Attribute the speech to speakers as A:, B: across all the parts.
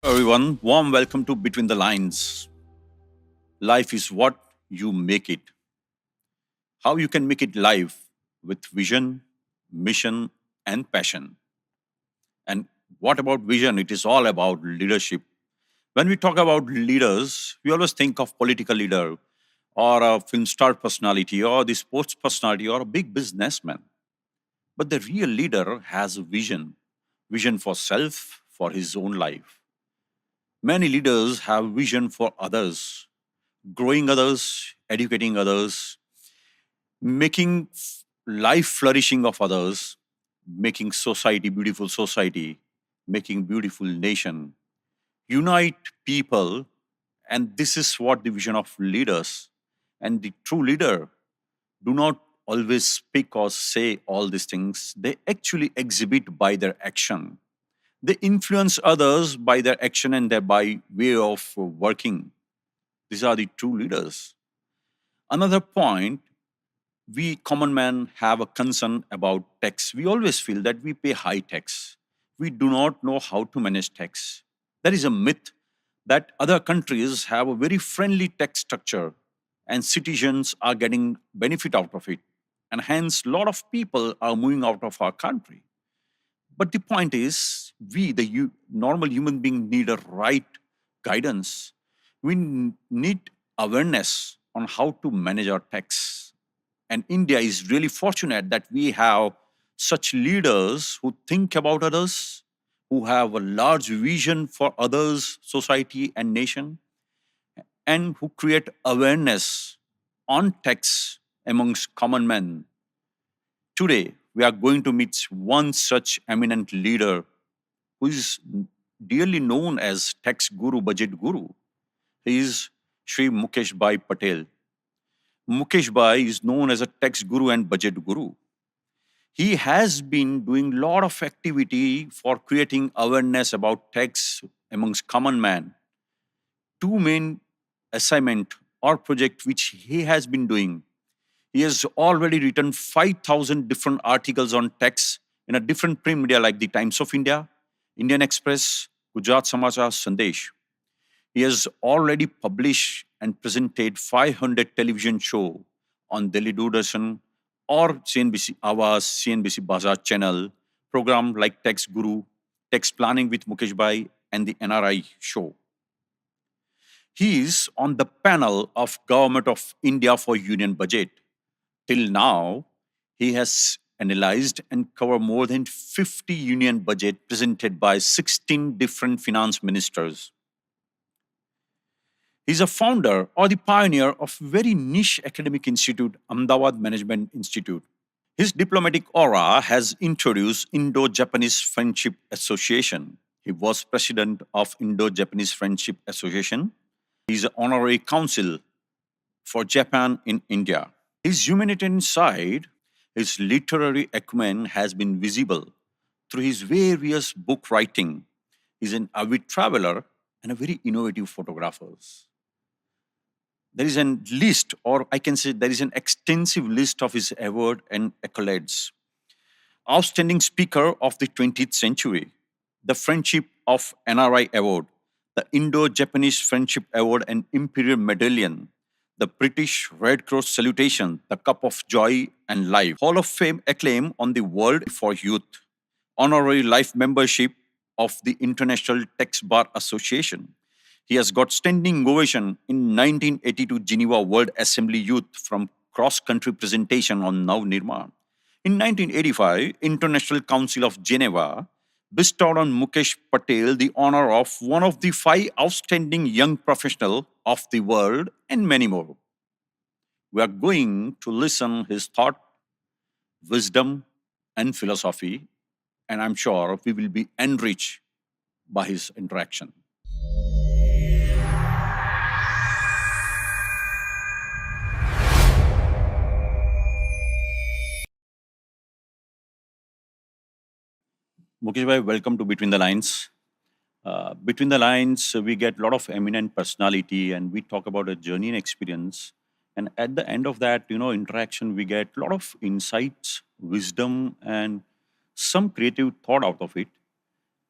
A: Everyone, warm welcome to Between the Lines. Life is what you make it. How you can make it live with vision, mission, and passion. And what about vision? It is all about leadership. When we talk about leaders, we always think of political leader or a film star personality or the sports personality or a big businessman. But the real leader has a vision for self, for his own life. Many leaders have vision for others, growing others, educating others, making life flourishing of others, making society beautiful society, making beautiful nation, unite people, and this is what the vision of leaders. And the true leader do not always speak or say all these things. They actually exhibit by their action. They influence others by their action and their by way of working. These are the true leaders. Another point, we common man have a concern about tax. We always feel that we pay high tax. We do not know how to manage tax. There is a myth that other countries have a very friendly tax structure and citizens are getting benefit out of it. And hence, a lot of people are moving out of our country. But the point is, we, the normal human being, need a right guidance. We need awareness on how to manage our tax. And India is really fortunate that we have such leaders who think about others, who have a large vision for others, society, and nation, and who create awareness on tax amongst common men. Today, we are going to meet one such eminent leader who is dearly known as tax guru, budget guru. He is Sri Mukesh Bhai Patel. Mukesh Bhai is known as a tax guru and budget guru. He has been doing a lot of activity for creating awareness about tax amongst common man. Two main assignment or project which he has been doing. He has already written 5,000 different articles on tax in a different print media like the Times of India, Indian Express, Gujarat Samachar, Sandesh. He has already published and presented 500 television show on Delhi Doordarshan or CNBC Awas, CNBC Bazaar channel, program like Tax Guru, Tax Planning with Mukesh Bhai, and the NRI show. He is on the panel of Government of India for Union Budget. Till now, he has analyzed and covered more than 50 union budget presented by 16 different finance ministers. He's a founder or the pioneer of very niche academic institute, Ahmedabad Management Institute. His diplomatic aura has introduced Indo-Japanese Friendship Association. He was president of Indo-Japanese Friendship Association. He's an honorary council for Japan in India. His humanitarian side, his literary acumen has been visible through his various book writing. He's an avid traveler and a very innovative photographer. There is a list, or I can say there is an extensive list of his award and accolades. Outstanding Speaker of the 20th Century, the Friendship of NRI Award, the Indo-Japanese Friendship Award and Imperial Medallion, the British Red Cross Salutation, the Cup of Joy and Life, Hall of Fame acclaim on the World for Youth, honorary life membership of the International Tax Bar Association. He has got standing ovation in 1982 Geneva World Assembly Youth from cross-country presentation on Navnirman. In 1985, International Council of Geneva bestowed on Mukesh Patel the honor of one of the 5 outstanding young professionals of the world and many more. We are going to listen his thought, wisdom, and philosophy, and I'm sure we will be enriched by his interaction. Mukesh Bhai, welcome to Between the Lines. Between the Lines, we get a lot of eminent personality and we talk about a journey and experience. And at the end of that, interaction, we get a lot of insights, wisdom, and some creative thought out of it.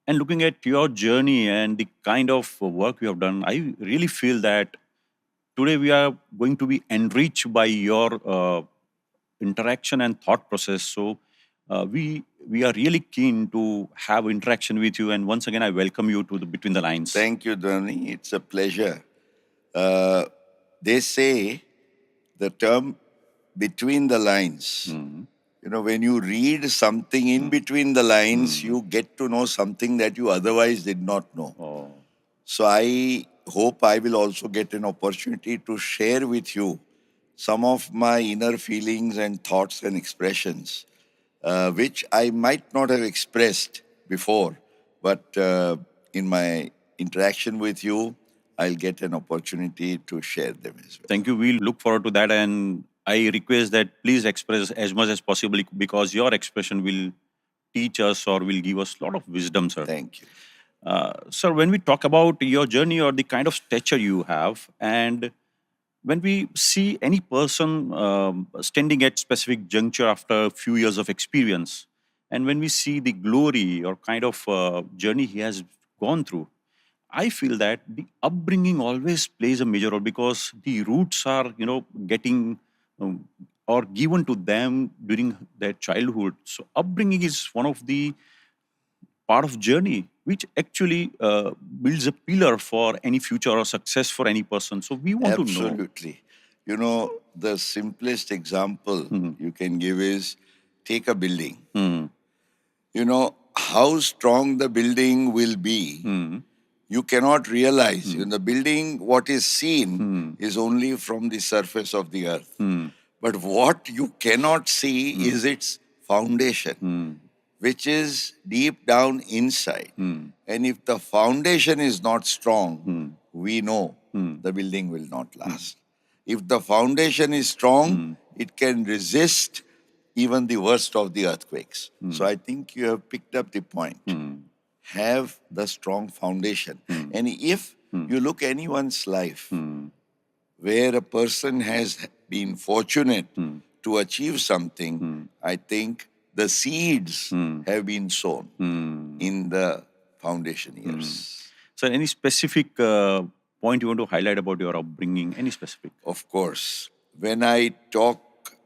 A: And looking at your journey and the kind of work you have done, I really feel that today we are going to be enriched by your interaction and thought process. So we are really keen to have interaction with you. And once again, I welcome you to the Between the Lines.
B: Thank you, Dhwani. It's a pleasure. Uh, they say the term between the lines. You know, when you read something in between the lines, you get to know something that you otherwise did not know.
A: Oh,
B: So I hope I will also get an opportunity to share with you some of my inner feelings and thoughts and expressions, which I might not have expressed before, but in my interaction with you, I'll get an opportunity to share them as well.
A: thank you. We look forward to that. And I request that please express as much as possible because your expression will teach us or will give us a lot of wisdom, sir.
B: Thank you.
A: Sir, when we talk about your journey or the kind of stature you have, and when we see any person standing at specific juncture after a few years of experience, and when we see the glory or kind of journey he has gone through, I feel that the upbringing always plays a major role because the roots are, getting or given to them during their childhood. So upbringing is one of the part of journey which actually builds a pillar for any future or success for any person. So we want to know.
B: Absolutely. You know, the simplest example you can give is take a building. You know, how strong the building will be, you cannot realize. In the building, what is seen is only from the surface of the earth. But what you cannot see is its foundation, which is deep down inside. And if the foundation is not strong, we know the building will not last. If the foundation is strong, it can resist even the worst of the earthquakes. So I think you have picked up the point. Have the strong foundation. And if you look anyone's life where a person has been fortunate to achieve something, I think the seeds have been sown in the foundation years.
A: So any specific point you want to highlight about your upbringing? Any specific?
B: Of course, when I talk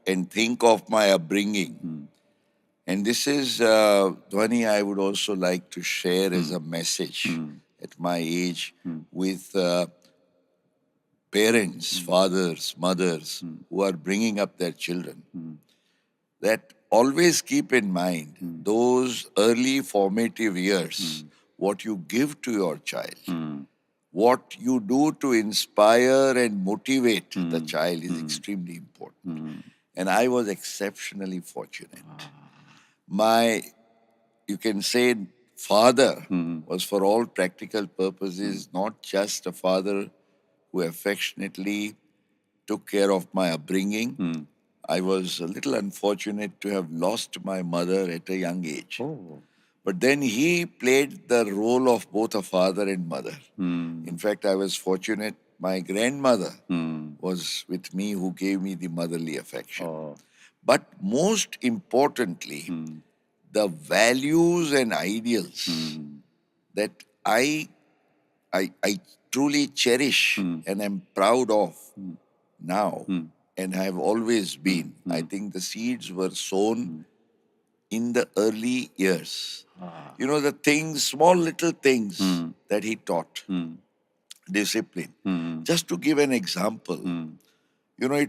B: and think of my upbringing, and this is, Dhwani, I would also like to share as a message at my age with parents, fathers, mothers who are bringing up their children, that always keep in mind those early formative years, what you give to your child, what you do to inspire and motivate the child is extremely important. And I was exceptionally fortunate. My, you can say, father was for all practical purposes not just a father who affectionately took care of my upbringing. I was a little unfortunate to have lost my mother at a young age. But then he played the role of both a father and mother. In fact, I was fortunate my grandmother was with me who gave me the motherly affection. But most importantly, the values and ideals that I truly cherish and am proud of now and have always been. I think the seeds were sown in the early years. You know, the things, small little things that he taught, discipline. Just to give an example, you know,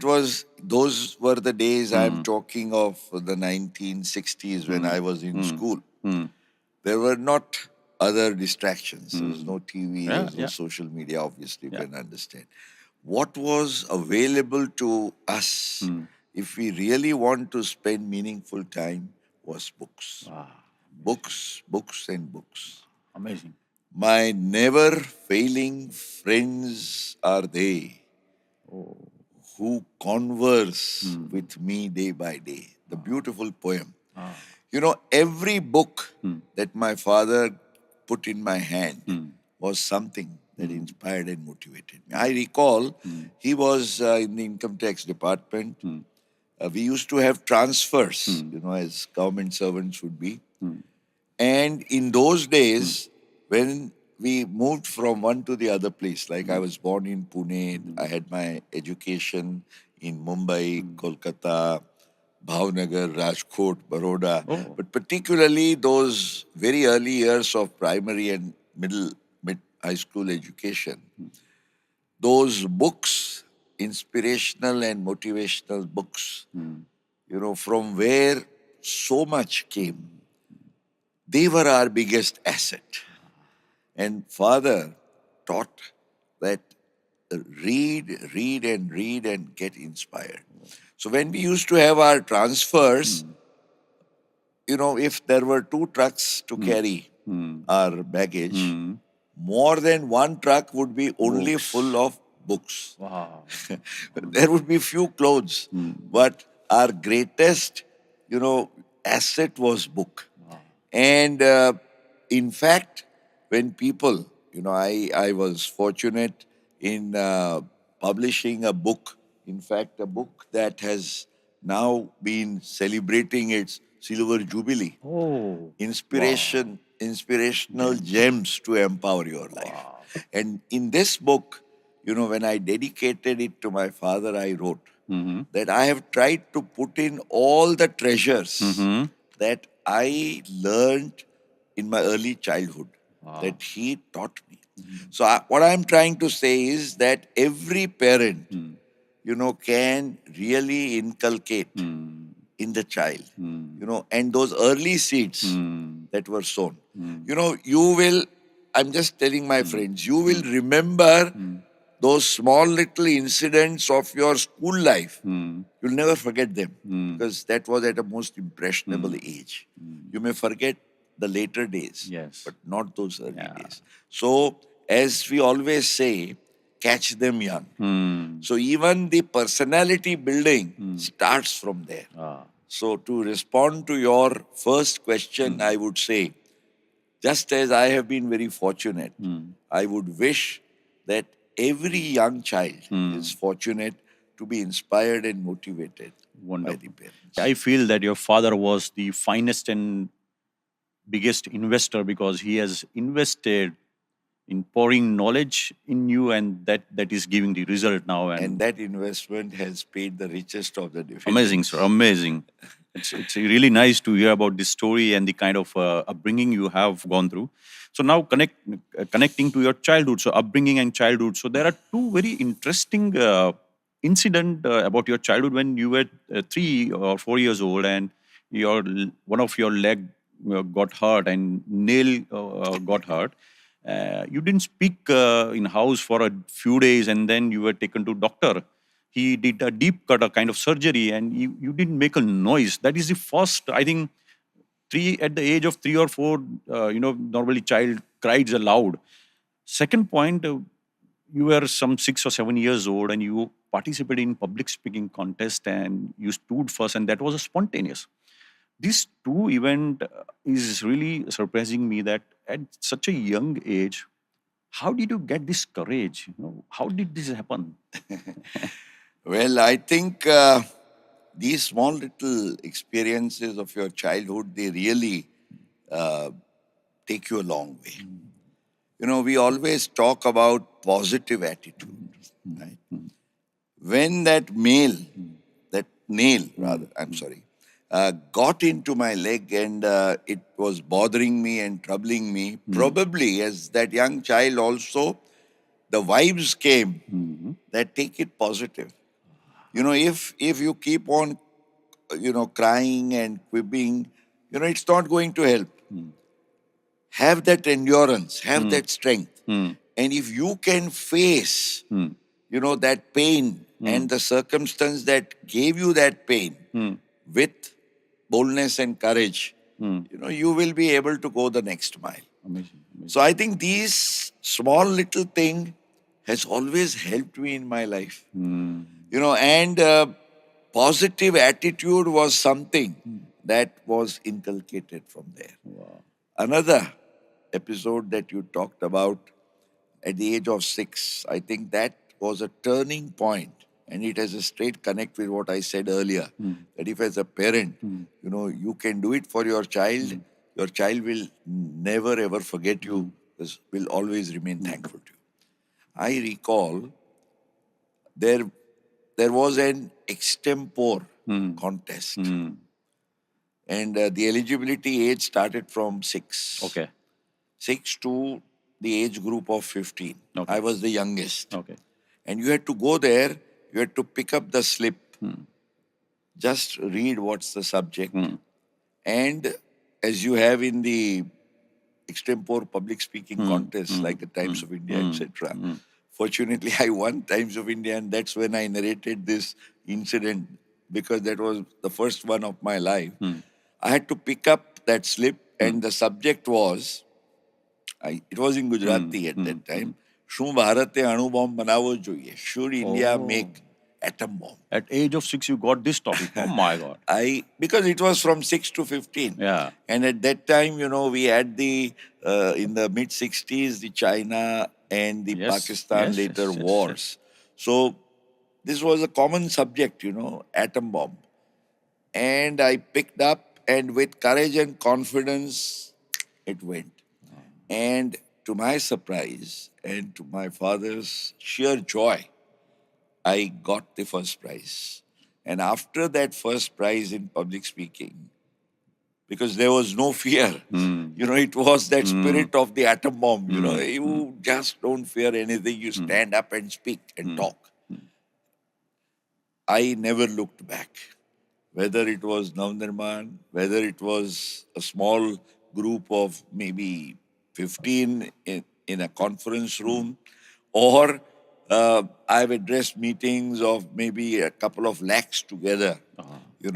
B: those were the days I'm talking of the 1960s when I was in school. There were not other distractions. There was no TV, there was no social media, obviously, you can understand. What was available to us, if we really want to spend meaningful time, was books. Books, books, and books.
A: Amazing.
B: My never failing friends are they who converse with me day by day. The beautiful poem. You know, every book that my father put in my hand was something that inspired and motivated me. I recall he was in the income tax department. We used to have transfers, you know, as government servants would be. And in those days, when we moved from one to the other place, like I was born in Pune, I had my education in Mumbai, Kolkata, Bhavnagar, Rajkot, Baroda, but particularly those very early years of primary and mid high school education, those books, inspirational and motivational books, from where so much came, they were our biggest asset. And father taught that read and get inspired. So when we used to have our transfers, if there were 2 trucks to carry our baggage, more than one truck would be only full of books.
A: Wow.
B: There would be few clothes, but our greatest, asset was book. And in fact, when people, I was fortunate in publishing a book, in fact, a book that has now been celebrating its silver jubilee.
A: Oh.
B: Inspirational gems to empower your life. And in this book, when I dedicated it to my father, I wrote that I have tried to put in all the treasures that I learned in my early childhood, that he taught me. So what I'm trying to say is that every parent, can really inculcate in the child, and those early seeds that were sown. You will, I'm just telling my friends, you will remember those small little incidents of your school life. You'll never forget them because that was at a most impressionable age. You may forget the later days,
A: Yes.
B: but not those early days. So, as we always say, catch them young. So, even the personality building starts from there. So, to respond to your first question, I would say, just as I have been very fortunate, I would wish that every young child is fortunate to be inspired and motivated by the parents.
A: I feel that your father was the finest and biggest investor because he has invested in pouring knowledge in you, and that is giving the result now.
B: And that investment has paid the richest of the dividends.
A: Amazing, sir. Amazing. It's really nice to hear about this story and the kind of upbringing you have gone through. So now connecting to your childhood, so upbringing and childhood. So there are two very interesting incident about your childhood when you were 3 or 4 years old, and one of your leg got hurt and nail got hurt. You didn't speak in house for a few days, and then you were taken to doctor. He did a deep cut, a kind of surgery, and you didn't make a noise. That is the first, I think, at the age of 3 or 4, normally child cries aloud. Second point, you were some 6 or 7 years old, and you participated in public speaking contest, and you stood first, and that was a spontaneous. These two event is really surprising me that at such a young age, how did you get this courage? How did this happen?
B: Well, I think these small little experiences of your childhood, they really take you a long way. We always talk about positive attitude, right? When that nail rather, I'm sorry, got into my leg and it was bothering me and troubling me, probably as that young child also, the vibes came that take it positive. If you keep on, crying and quibbing, it's not going to help. Have that endurance, have that strength. And if you can face, that pain and the circumstance that gave you that pain with boldness and courage, you will be able to go the next mile.
A: Amazing.
B: So I think these small little thing has always helped me in my life. And positive attitude was something that was inculcated from there. Another episode that you talked about at the age of 6, I think that was a turning point, and it has a straight connect with what I said earlier. That if as a parent, you can do it for your child will never ever forget you will always remain thankful to you. I recall there was an extempore contest, and the eligibility age started from 6.
A: Okay.
B: 6 to the age group of 15.
A: Okay.
B: I was the youngest.
A: Okay.
B: And you had to go there, you had to pick up the slip, just read what's the subject. And as you have in the extempore public speaking contests like the Times of India, etc. Fortunately, I won Times of India, and that's when I narrated this incident because that was the first one of my life. I had to pick up that slip, and the subject was, it was in Gujarati at that time, શું ભારતે અણુ bomb બનાવવો જોઈએ? Should India make atom bomb?
A: At age of 6, you got this topic. Oh my God.
B: Because it was from 6 to 15.
A: Yeah.
B: And at that time, we had in the mid 60s, the China and the Pakistan later wars. So this was a common subject, atom bomb. And I picked up, and with courage and confidence, it went. And to my surprise and to my father's sheer joy, I got the first prize. And after that first prize in public speaking, because there was no fear, it was that spirit of the atom bomb, you just don't fear anything, you stand up and speak and talk. I never looked back. Whether it was Navnirman, whether it was a small group of maybe 15 in a conference room, or I've addressed meetings of maybe a couple of lakhs together,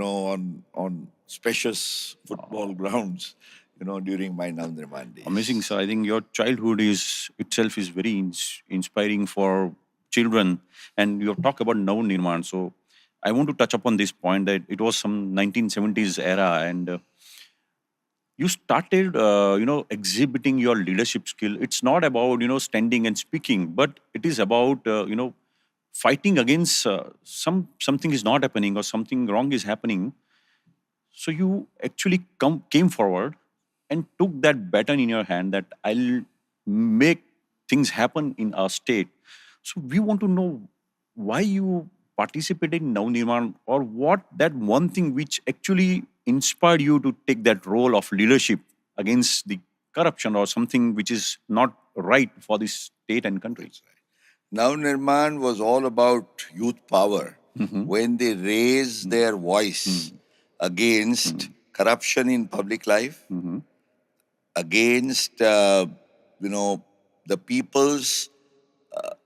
B: on spacious football grounds, during my Navnirman days.
A: Amazing, sir. I think your childhood itself is very inspiring for children. And you talk about Navnirman. So I want to touch upon this point that it was some 1970s era, and you started, exhibiting your leadership skill. It's not about, standing and speaking, but it is about, fighting against something is not happening or something wrong is happening. So you actually came forward and took that baton in your hand that I'll make things happen in our state. So we want to know why you participated in Navnirman, or what that one thing which actually inspired you to take that role of leadership against the corruption or something which is not right for this state and country.
B: Navnirman was all about youth power when they raised their voice against corruption in public life, against the people's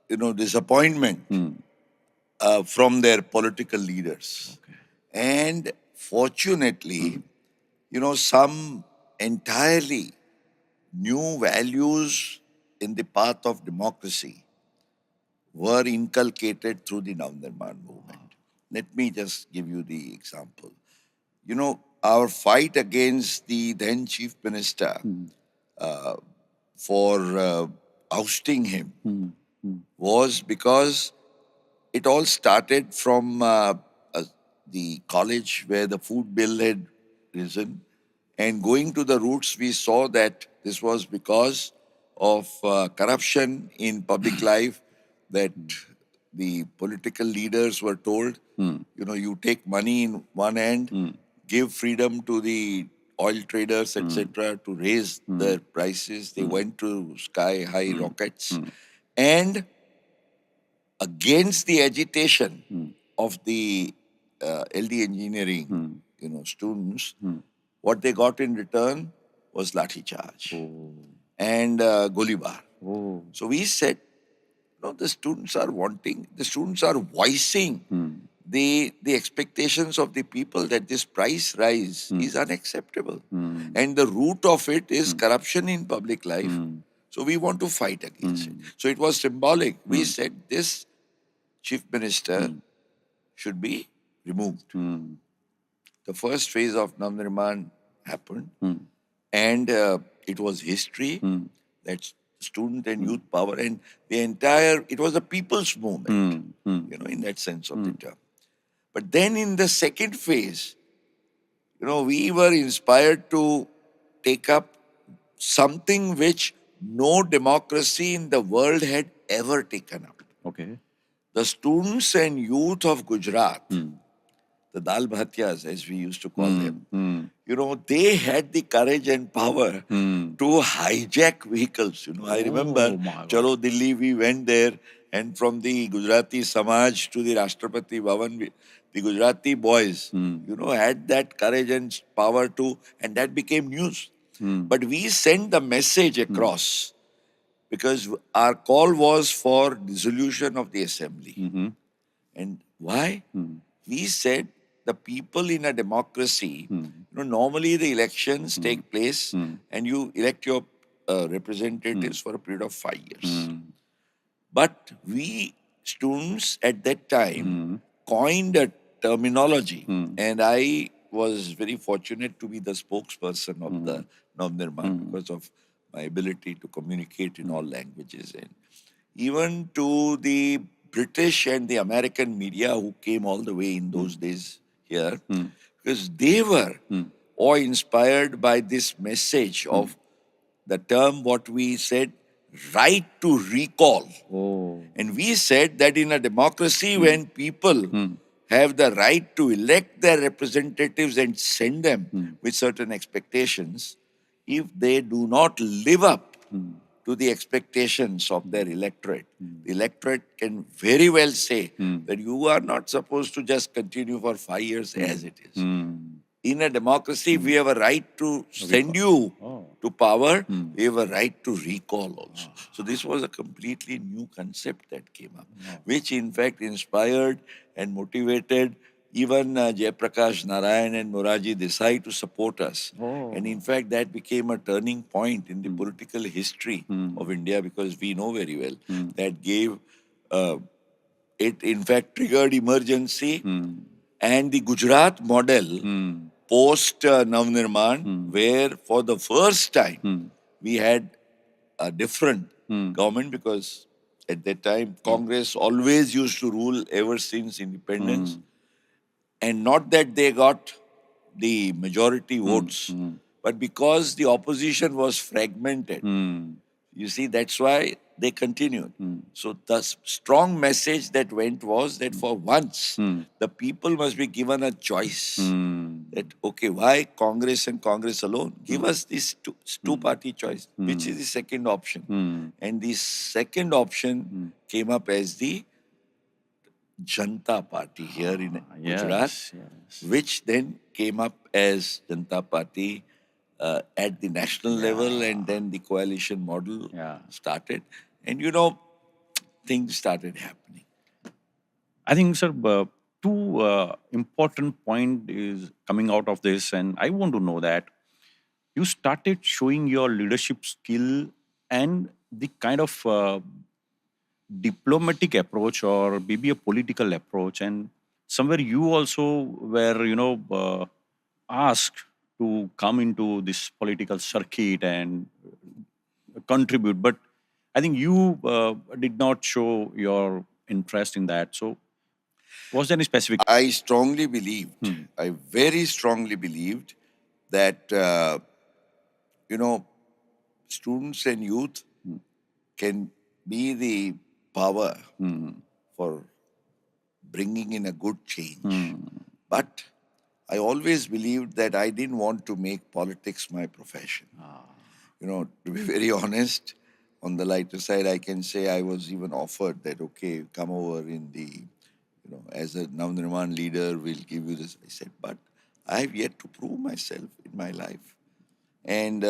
B: disappointment from their political leaders.
A: Okay.
B: And fortunately, some entirely new values in the path of democracy were inculcated through the Navnirman movement. Let me just give you the example. Our fight against the then Chief Minister for ousting him was because it all started from the college where the food bill had risen. And going to the roots, we saw that this was because of corruption in public life, that the political leaders were told, you take money in one hand, give freedom to the oil traders, etc., to raise their prices. They went to sky-high rockets. And against the agitation of the LD engineering, students, what they got in return was lathi charge and golibar. So we said, the students are voicing the expectations of the people that this price rise is unacceptable. And the root of it is corruption in public life. So we want to fight against it. So it was symbolic. We said this chief minister should be removed. The first phase of Navnirman happened, and it was history, that's student and youth power, and it was a people's movement, in that sense of the term. But then in the second phase, we were inspired to take up something which no democracy in the world had ever taken up.
A: Okay.
B: The students and youth of Gujarat, the Dal Bhatiyas, as we used to call them, they had the courage and power to hijack vehicles. I remember,
A: my God.
B: Chalo Delhi, we went there, and from the Gujarati Samaj to the Rashtrapati Bhavan, the Gujarati boys, had that courage and power to, and that became news. But we sent the message across because our call was for dissolution of the assembly. And why? We said the people in a democracy, normally the elections take place and you elect your representatives for a period of 5 years. But we students at that time coined a terminology, and I was very fortunate to be the spokesperson of the Navnirman because of my ability to communicate in all languages. And even to the British and the American media who came all the way in those days here, because they were awe-inspired by this message of the term, what we said, right to recall. And we said that in a democracy, when people have the right to elect their representatives and send them with certain expectations, if they do not live up to the expectations of their electorate, the electorate can very well say that you are not supposed to just continue for 5 years as it is. In a democracy, we have a right to send you to power. We have a right to recall also. So this was a completely new concept that came up, which in fact inspired and motivated even Jayaprakash Narayan and Moraji Desai to support us. And in fact, that became a turning point in the political history of India, because we know very well that gave, it in fact triggered emergency. And the Gujarat model post Navnirman, where for the first time we had a different government, because at that time Congress always used to rule ever since independence. And not that they got the majority votes, but because the opposition was fragmented. You see, that's why they continued. So the strong message that went was that for once, the people must be given a choice. That, okay, why Congress and Congress alone? Give us this two-party choice, which is the second option. And the second option came up as the Janta Party here in Gujarat, which then came up as Janta Party at the national level, and then the coalition model started. And things started happening.
A: I think, sir, two important point is coming out of this, and I want to know that you started showing your leadership skill and the kind of diplomatic approach or maybe a political approach, and somewhere you also were, asked to come into this political circuit and contribute, but I think you did not show your interest in that. So was there any specific?
B: I strongly believed, I very strongly believed that, students and youth can be the power for bringing in a good change. But I always believed that I didn't want to make politics my profession. To be very honest, on the lighter side, I can say I was even offered that, okay, come over in the, as a Navnirman leader, we'll give you this. I said, but I have yet to prove myself in my life. And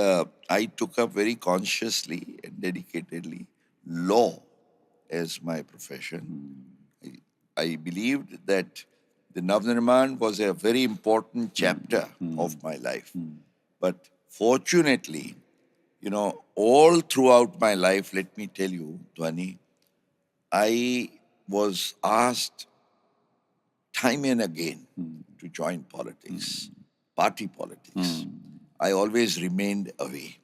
B: I took up very consciously and dedicatedly law as my profession. I believed that the Navnirman was a very important chapter of my life. But fortunately, all throughout my life, let me tell you, Dhwani, I was asked time and again to join politics, party politics. I always remained away.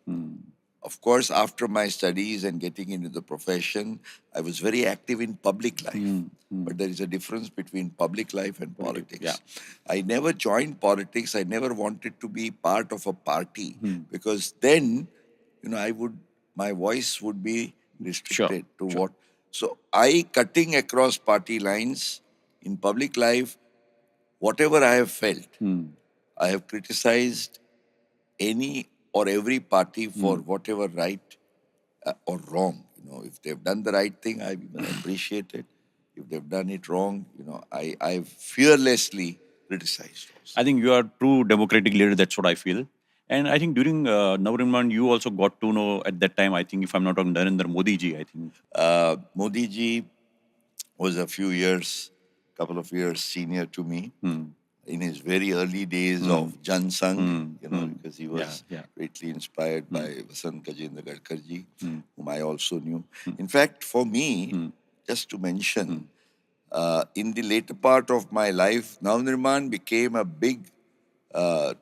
B: Of course, after my studies and getting into the profession, I was very active in public life. But there is a difference between public life and politics. I never joined politics. I never wanted to be part of a party, because then, my voice would be
A: Sure.
B: restricted to
A: Sure.
B: what. So I, cutting across party lines in public life, whatever I have felt, I have criticized any or every party for whatever right or wrong. If they've done the right thing, I even appreciate it. If they've done it wrong, I've fearlessly criticized also.
A: I think you are true democratic leader. That's what I feel. And I think during Navnirman, you also got to know at that time, I think, if I'm not wrong, Narendra Modi ji, I think.
B: Modi ji was a couple of years senior to me in his very early days of Jan Sangh, because he was greatly inspired by Vasant Gajendra Gadkarji, whom I also knew. In fact, for me, just to mention, in the later part of my life, Navnirman became a big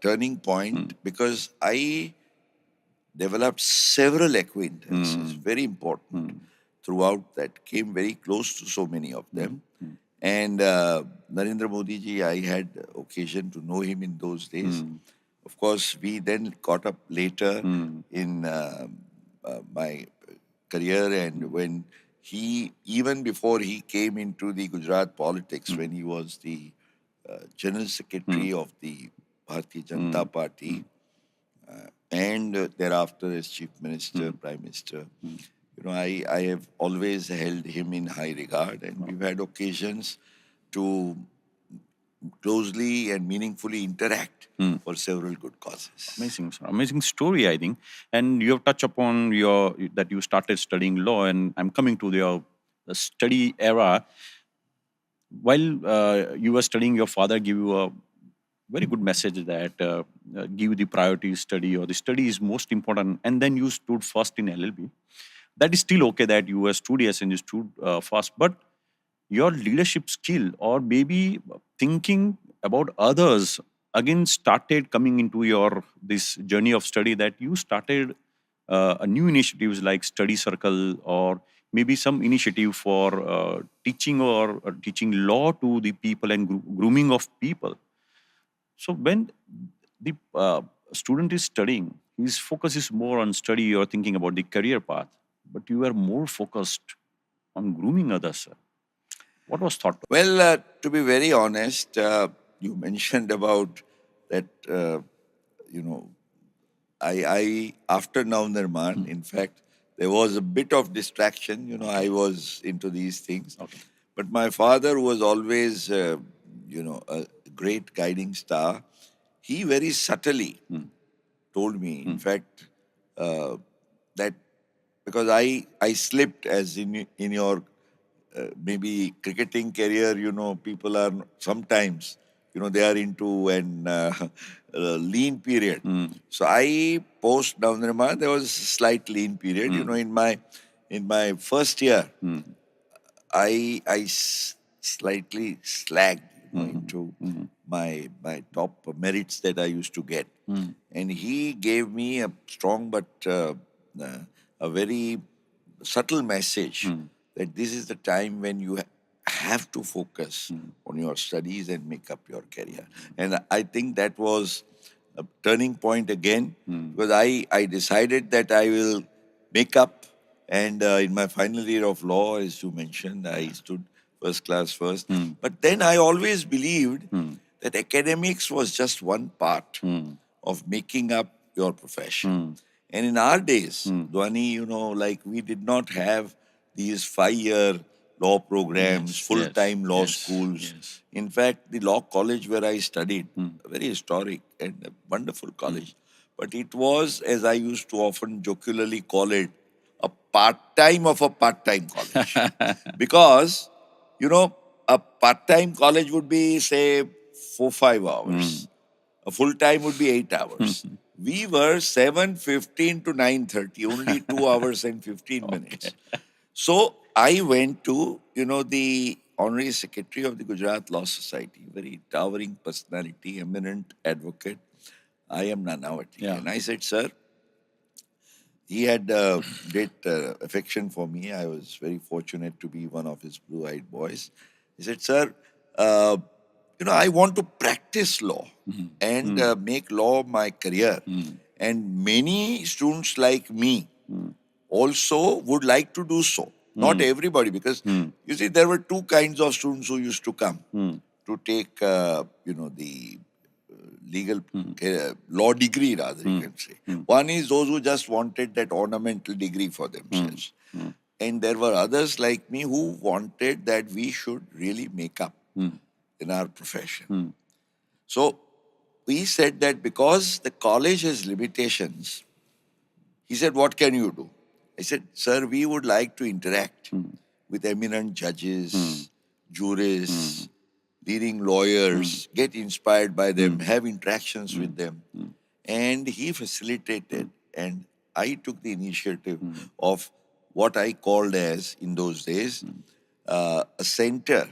B: turning point because I developed several acquaintances, very important, throughout that, came very close to so many of them. And Narendra Modi ji, I had occasion to know him in those days. Of course, we then caught up later in my career, and when even before he came into the Gujarat politics, when he was the General Secretary of the Bharatiya Janata Party, and thereafter as Chief Minister, Prime Minister, I have always held him in high regard, and we've had occasions to closely and meaningfully interact for several good causes.
A: Amazing, sir. Amazing story, I think. And you have touched upon that you started studying law, and I'm coming to your study era. While you were studying, your father gave you a very good message that give the priority study, or the study is most important, and then you stood first in LLB. That is still okay that you were studious and you stood first, but your leadership skill, or maybe thinking about others, again started coming into your this journey of study, that you started a new initiatives like study circle, or maybe some initiative for teaching, or teaching law to the people, and grooming of people. So when the student is studying, his focus is more on study or thinking about the career path, but you are more focused on grooming others. What was thought?
B: Well, to be very honest, you mentioned about that, I after Navnirman, in fact, there was a bit of distraction. I was into these things.
A: Okay.
B: But my father was always, a great guiding star. He very subtly told me, in fact, that because I slipped, as in your maybe cricketing career, people are sometimes, they are into an lean period. So I, post Navnirman, there was a slight lean period. In my first year, I slightly slagged into my top merits that I used to get, and he gave me a strong but a very subtle message that this is the time when you have to focus on your studies and make up your career. And I think that was a turning point again, because I decided that I will make up. And in my final year of law, as you mentioned, I stood first class first. But then I always believed that academics was just one part of making up your profession. And in our days, Dhwani, like we did not have these 5-year law programs,
A: Yes,
B: full-time law
A: yes,
B: schools.
A: yes.
B: In fact, the law college where I studied, a very historic and a wonderful college, but it was, as I used to often jocularly call it, a part-time of a part-time college. Because, a part-time college would be, say, 4-5 hours. A full time would be 8 hours. We were 7:15 to 9:30, only 2 hours and 15 minutes. So I went to, the Honorary Secretary of the Gujarat Law Society, very towering personality, eminent advocate. I am Nanavati.
A: Yeah.
B: And I said, sir, he had great affection for me. I was very fortunate to be one of his blue-eyed boys. He said, sir, I want to practice law and make law my career. And many students like me also would like to do so. Not everybody, because you see, there were two kinds of students who used to come to take, the legal law degree, rather, you can say. One is those who just wanted that ornamental degree for themselves. And there were others like me who wanted that we should really make up in our profession. So we said that because the college has limitations, he said, what can you do? I said, sir, we would like to interact with eminent judges, jurists, leading lawyers, get inspired by them, have interactions with them. And he facilitated, and I took the initiative of what I called as, in those days, a center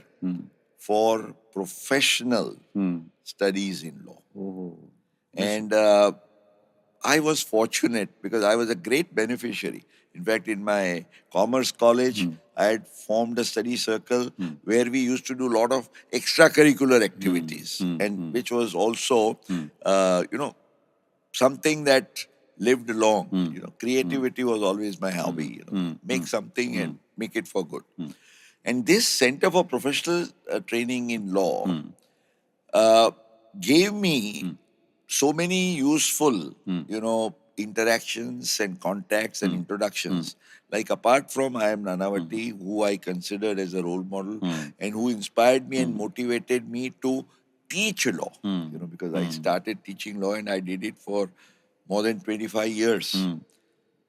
B: for professional studies in law. And I was fortunate because I was a great beneficiary. In fact, in my commerce college, I had formed a study circle where we used to do a lot of extracurricular activities, and which was also, something that lived along. Creativity was always my hobby. Make something and make it for good. And this Center for Professional Training in Law gave me so many useful, interactions and contacts and introductions. Like, apart from I am Nanavati, who I considered as a role model and who inspired me and motivated me to teach law, because I started teaching law and I did it for more than 25 years.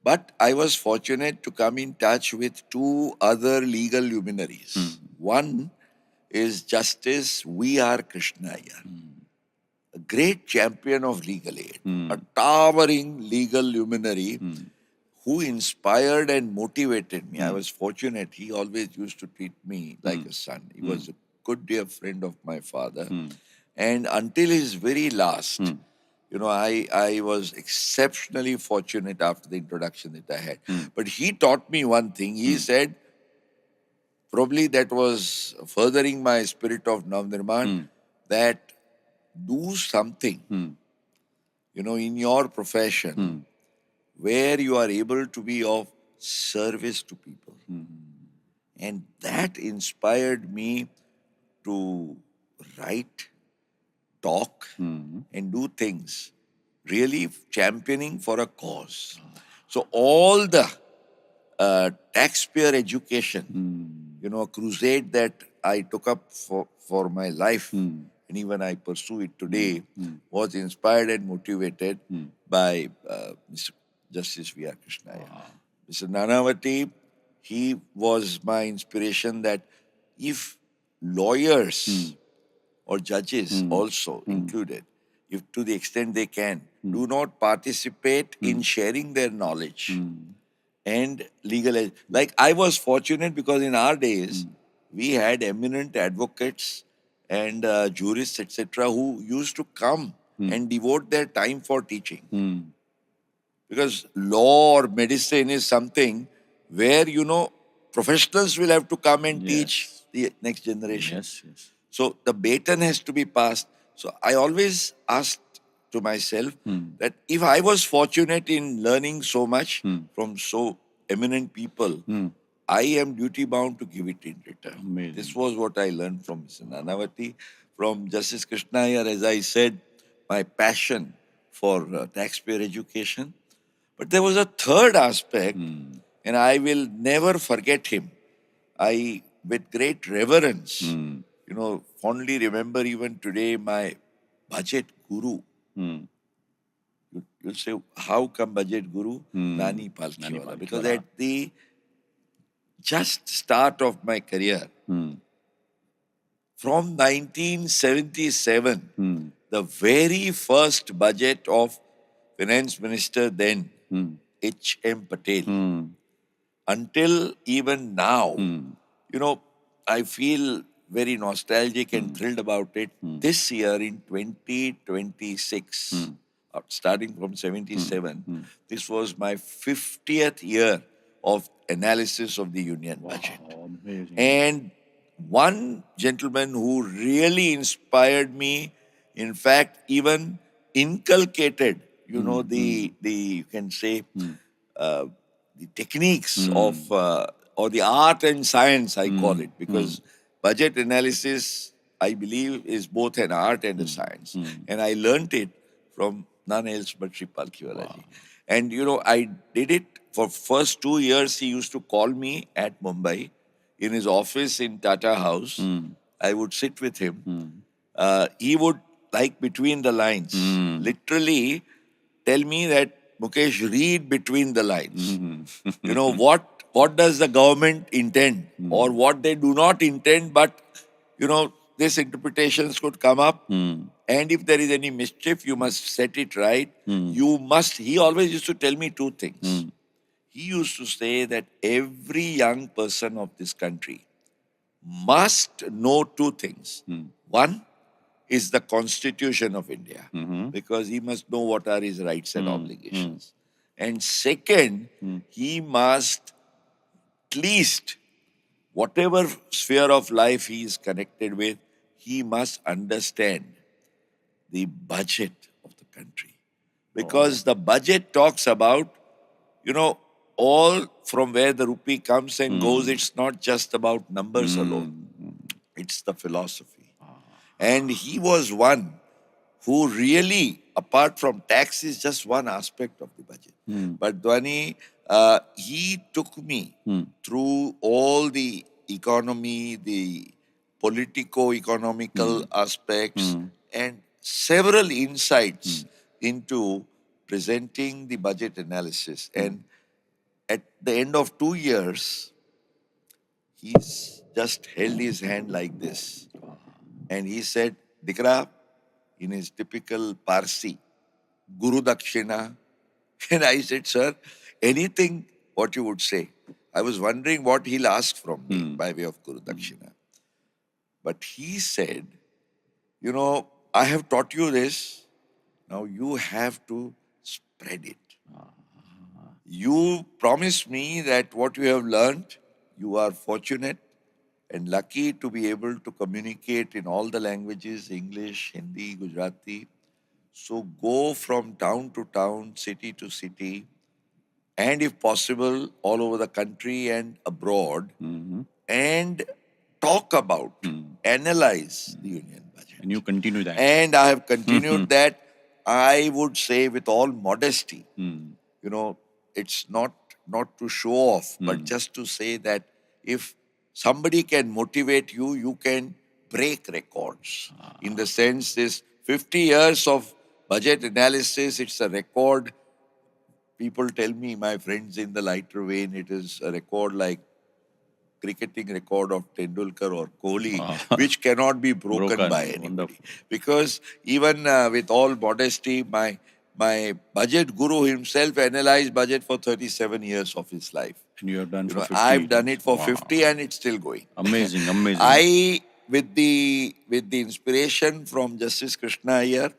B: But I was fortunate to come in touch with two other legal luminaries. One is Justice V.R. Krishnaiyer, a great champion of legal aid, a towering legal luminary who inspired and motivated me. I was fortunate. He always used to treat me like a son. He was a good dear friend of my father. And until his very last, I was exceptionally fortunate after the introduction that I had. But he taught me one thing. He said, probably that was furthering my spirit of Navnirman, that do something, in your profession where you are able to be of service to people. And that inspired me to write, talk, and do things really championing for a cause. So all the taxpayer education, a crusade that I took up for my life, and even I pursue it today, was inspired and motivated by Mr. Justice V.R. Krishnaiyer. Mr. Nanavati, he was my inspiration that if lawyers or judges also included, if to the extent they can, do not participate in sharing their knowledge and legal. Like, I was fortunate because in our days, we had eminent advocates and jurists, etc., who used to come and devote their time for teaching. Because law or medicine is something where, professionals will have to come and teach the next generation.
A: Yes.
B: So the baton has to be passed. So I always asked to myself that if I was fortunate in learning so much from so eminent people, I am duty bound to give it in return.
A: Amazing.
B: This was what I learned from Mr. Nanavati, from Justice Krishnaiyer, as I said, my passion for taxpayer education. But there was a third aspect, and I will never forget him. I, with great reverence, fondly remember even today my budget guru. You'll say, how come budget guru? Nani Palkhiwala. Because at the just start of my career, from 1977, the very first budget of Finance Minister then, H.M. Patel, until even now, I feel very nostalgic and thrilled about it. This year in 2026, starting from 77, this was my 50th year of analysis of the Union budget.
A: Amazing.
B: And one gentleman who really inspired me, in fact, even inculcated, the you can say, the techniques of or the art and science, I call it, because budget analysis, I believe, is both an art and a science. And I learnt it from none else but Shripal Kiwalaji. And I did it for first 2 years. He used to call me at Mumbai in his office in Tata House. I would sit with him. He would, like between the lines, literally tell me that, Mukesh, read between the lines. What does the government intend, or what they do not intend, but these interpretations could come up. And if there is any mischief, you must set it right. He always used to tell me two things. He used to say that every young person of this country must know two things. One is the Constitution of India, because he must know what are his rights and obligations. And second, he must, at least, whatever sphere of life he is connected with, he must understand the budget of the country. Because the budget talks about, all from where the rupee comes and goes. It's not just about numbers alone. It's the philosophy. And he was one who really, apart from tax, is just one aspect of the budget. But Dhwani, he took me through all the economy, the politico-economical aspects, and several insights into presenting the budget analysis. And at the end of 2 years, he's just held his hand like this. And he said, Dikra, in his typical Parsi, Guru Dakshina. And I said, sir, anything what you would say. I was wondering what he'll ask from me by way of Guru Dakshina. But he said, I have taught you this. Now you have to spread it. You promised me that what you have learned, you are fortunate and lucky to be able to communicate in all the languages, English, Hindi, Gujarati. So go from town to town, city to city, and if possible, all over the country and abroad, and talk about, analyze the union budget.
A: And you continue that.
B: And I have continued that. I would say with all modesty, it's not to show off, but just to say that if somebody can motivate you, you can break records. In the sense, this 50 years of budget analysis, it's a record. People tell me, my friends in the lighter vein, it is a record like cricketing record of Tendulkar or Kohli, which cannot be broken by anybody.
A: Wonderful.
B: Because even with all modesty, my budget guru himself analyzed budget for 37 years of his life.
A: And you have done for 50.
B: I've done it for 50 and it's still going.
A: Amazing, amazing.
B: I, with the inspiration from Justice Krishna here,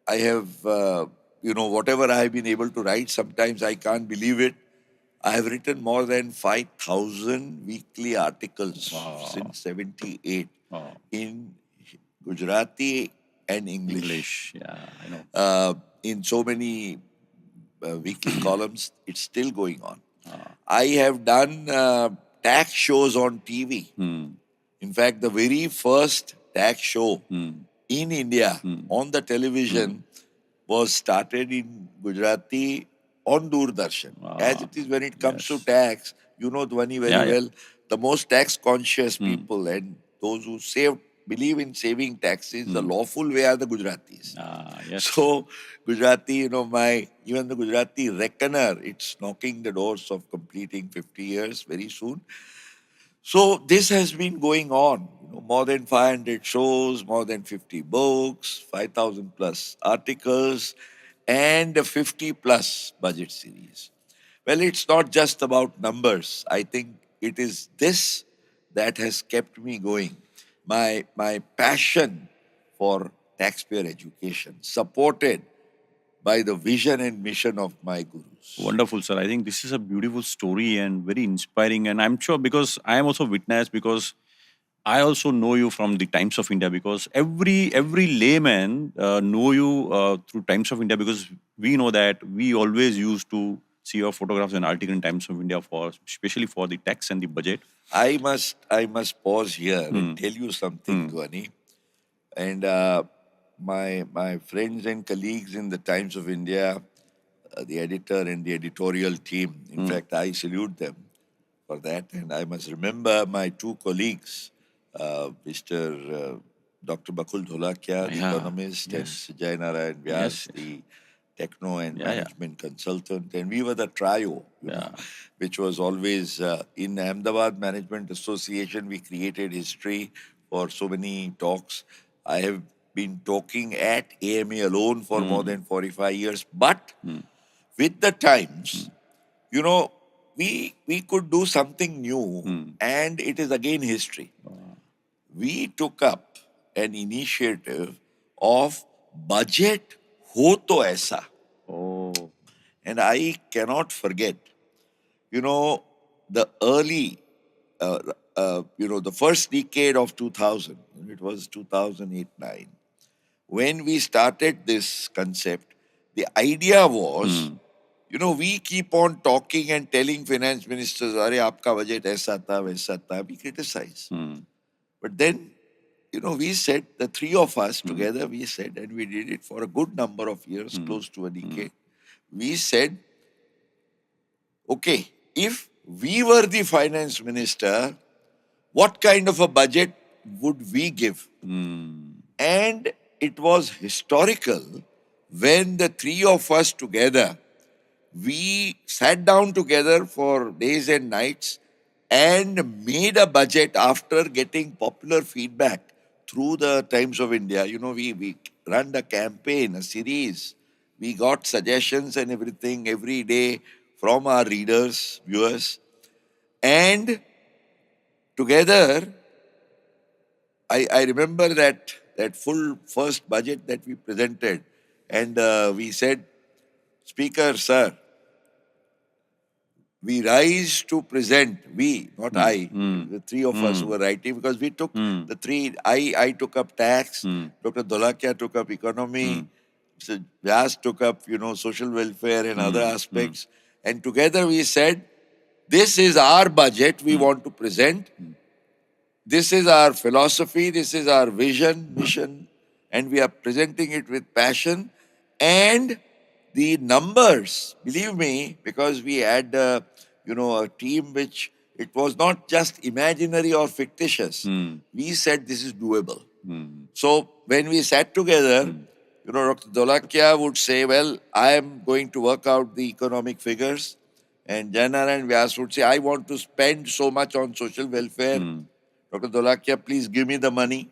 B: I have, whatever I have been able to write, sometimes I can't believe it. I have written more than 5,000 weekly articles since 78 in Gujarati and English.
A: Yeah, I know.
B: In so many weekly columns, it's still going on. I have done tax shows on TV. In fact, the very first tax show in India on the television was started in Gujarati on Doordarshan. As it is when it comes to tax, Dhwani very well, the most tax conscious people and those who believe in saving taxes the lawful way are the Gujaratis.
A: Yes.
B: So Gujarati, even the Gujarati reckoner, it's knocking the doors of completing 50 years very soon. So this has been going on. More than 500 shows, more than 50 books, 5,000 plus articles, and a 50 plus budget series. Well, it's not just about numbers. I think it is this that has kept me going. My passion for taxpayer education, supported by the vision and mission of my gurus.
A: Wonderful, sir. I think this is a beautiful story and very inspiring. And I'm sure, because I am also witness, because I also know you from the Times of India, because every layman know you through Times of India, because we know that we always used to see your photographs and article in Times of India for especially for the tax and the budget.
B: I must pause here and tell you something, Dhwani. And my friends and colleagues in the Times of India, the editor and the editorial team, in fact, I salute them for that. And I must remember my two colleagues, Mr. Dr. Bakul Dholakia, the
A: Yeah.
B: economist, and
A: Yes.
B: Sujay Narayan Vyas,
A: Yes.
B: the techno and
A: Yeah, yeah.
B: management consultant. And we were the trio, you know, which was always in Ahmedabad Management Association. We created history for so many talks. I have been talking at AMA alone for more than 45 years. But with the times, you know, we could do something new, and it is again history. We took up an initiative of budget ho to aisa.
A: Oh.
B: And I cannot forget, you know, the early, the first decade of 2000, it was 2008-9, when we started this concept, the idea was, you know, we keep on talking and telling finance ministers, "Arey, aapka budget aisa tha, waisa tha." We criticize. But then, you know, we said, the three of us together, we said, and we did it for a good number of years, close to a decade. We said, okay, if we were the finance minister, what kind of a budget would we give? And it was historical when the three of us together, we sat down together for days and nights and made a budget after getting popular feedback through the Times of India. You know, we run a campaign, a series. We got suggestions and everything every day from our readers, viewers. And together, I remember that full first budget that we presented. And we said, "Speaker, sir, we rise to present," we, not I, the three of us who were writing, because we took the three, I took up tax, Dr. Dholakia took up economy, Mr. Vyas took up, you know, social welfare and other aspects. And together we said, this is our budget we want to present. This is our philosophy, this is our vision, mission, and we are presenting it with passion. And the numbers, believe me, because we had, a team which it was not just imaginary or fictitious. We said this is doable. So when we sat together, you know, Dr. Dholakia would say, "Well, I am going to work out the economic figures." And Janarayan Vyas would say, "I want to spend so much on social welfare." Dr. Dholakia, "Please give me the money."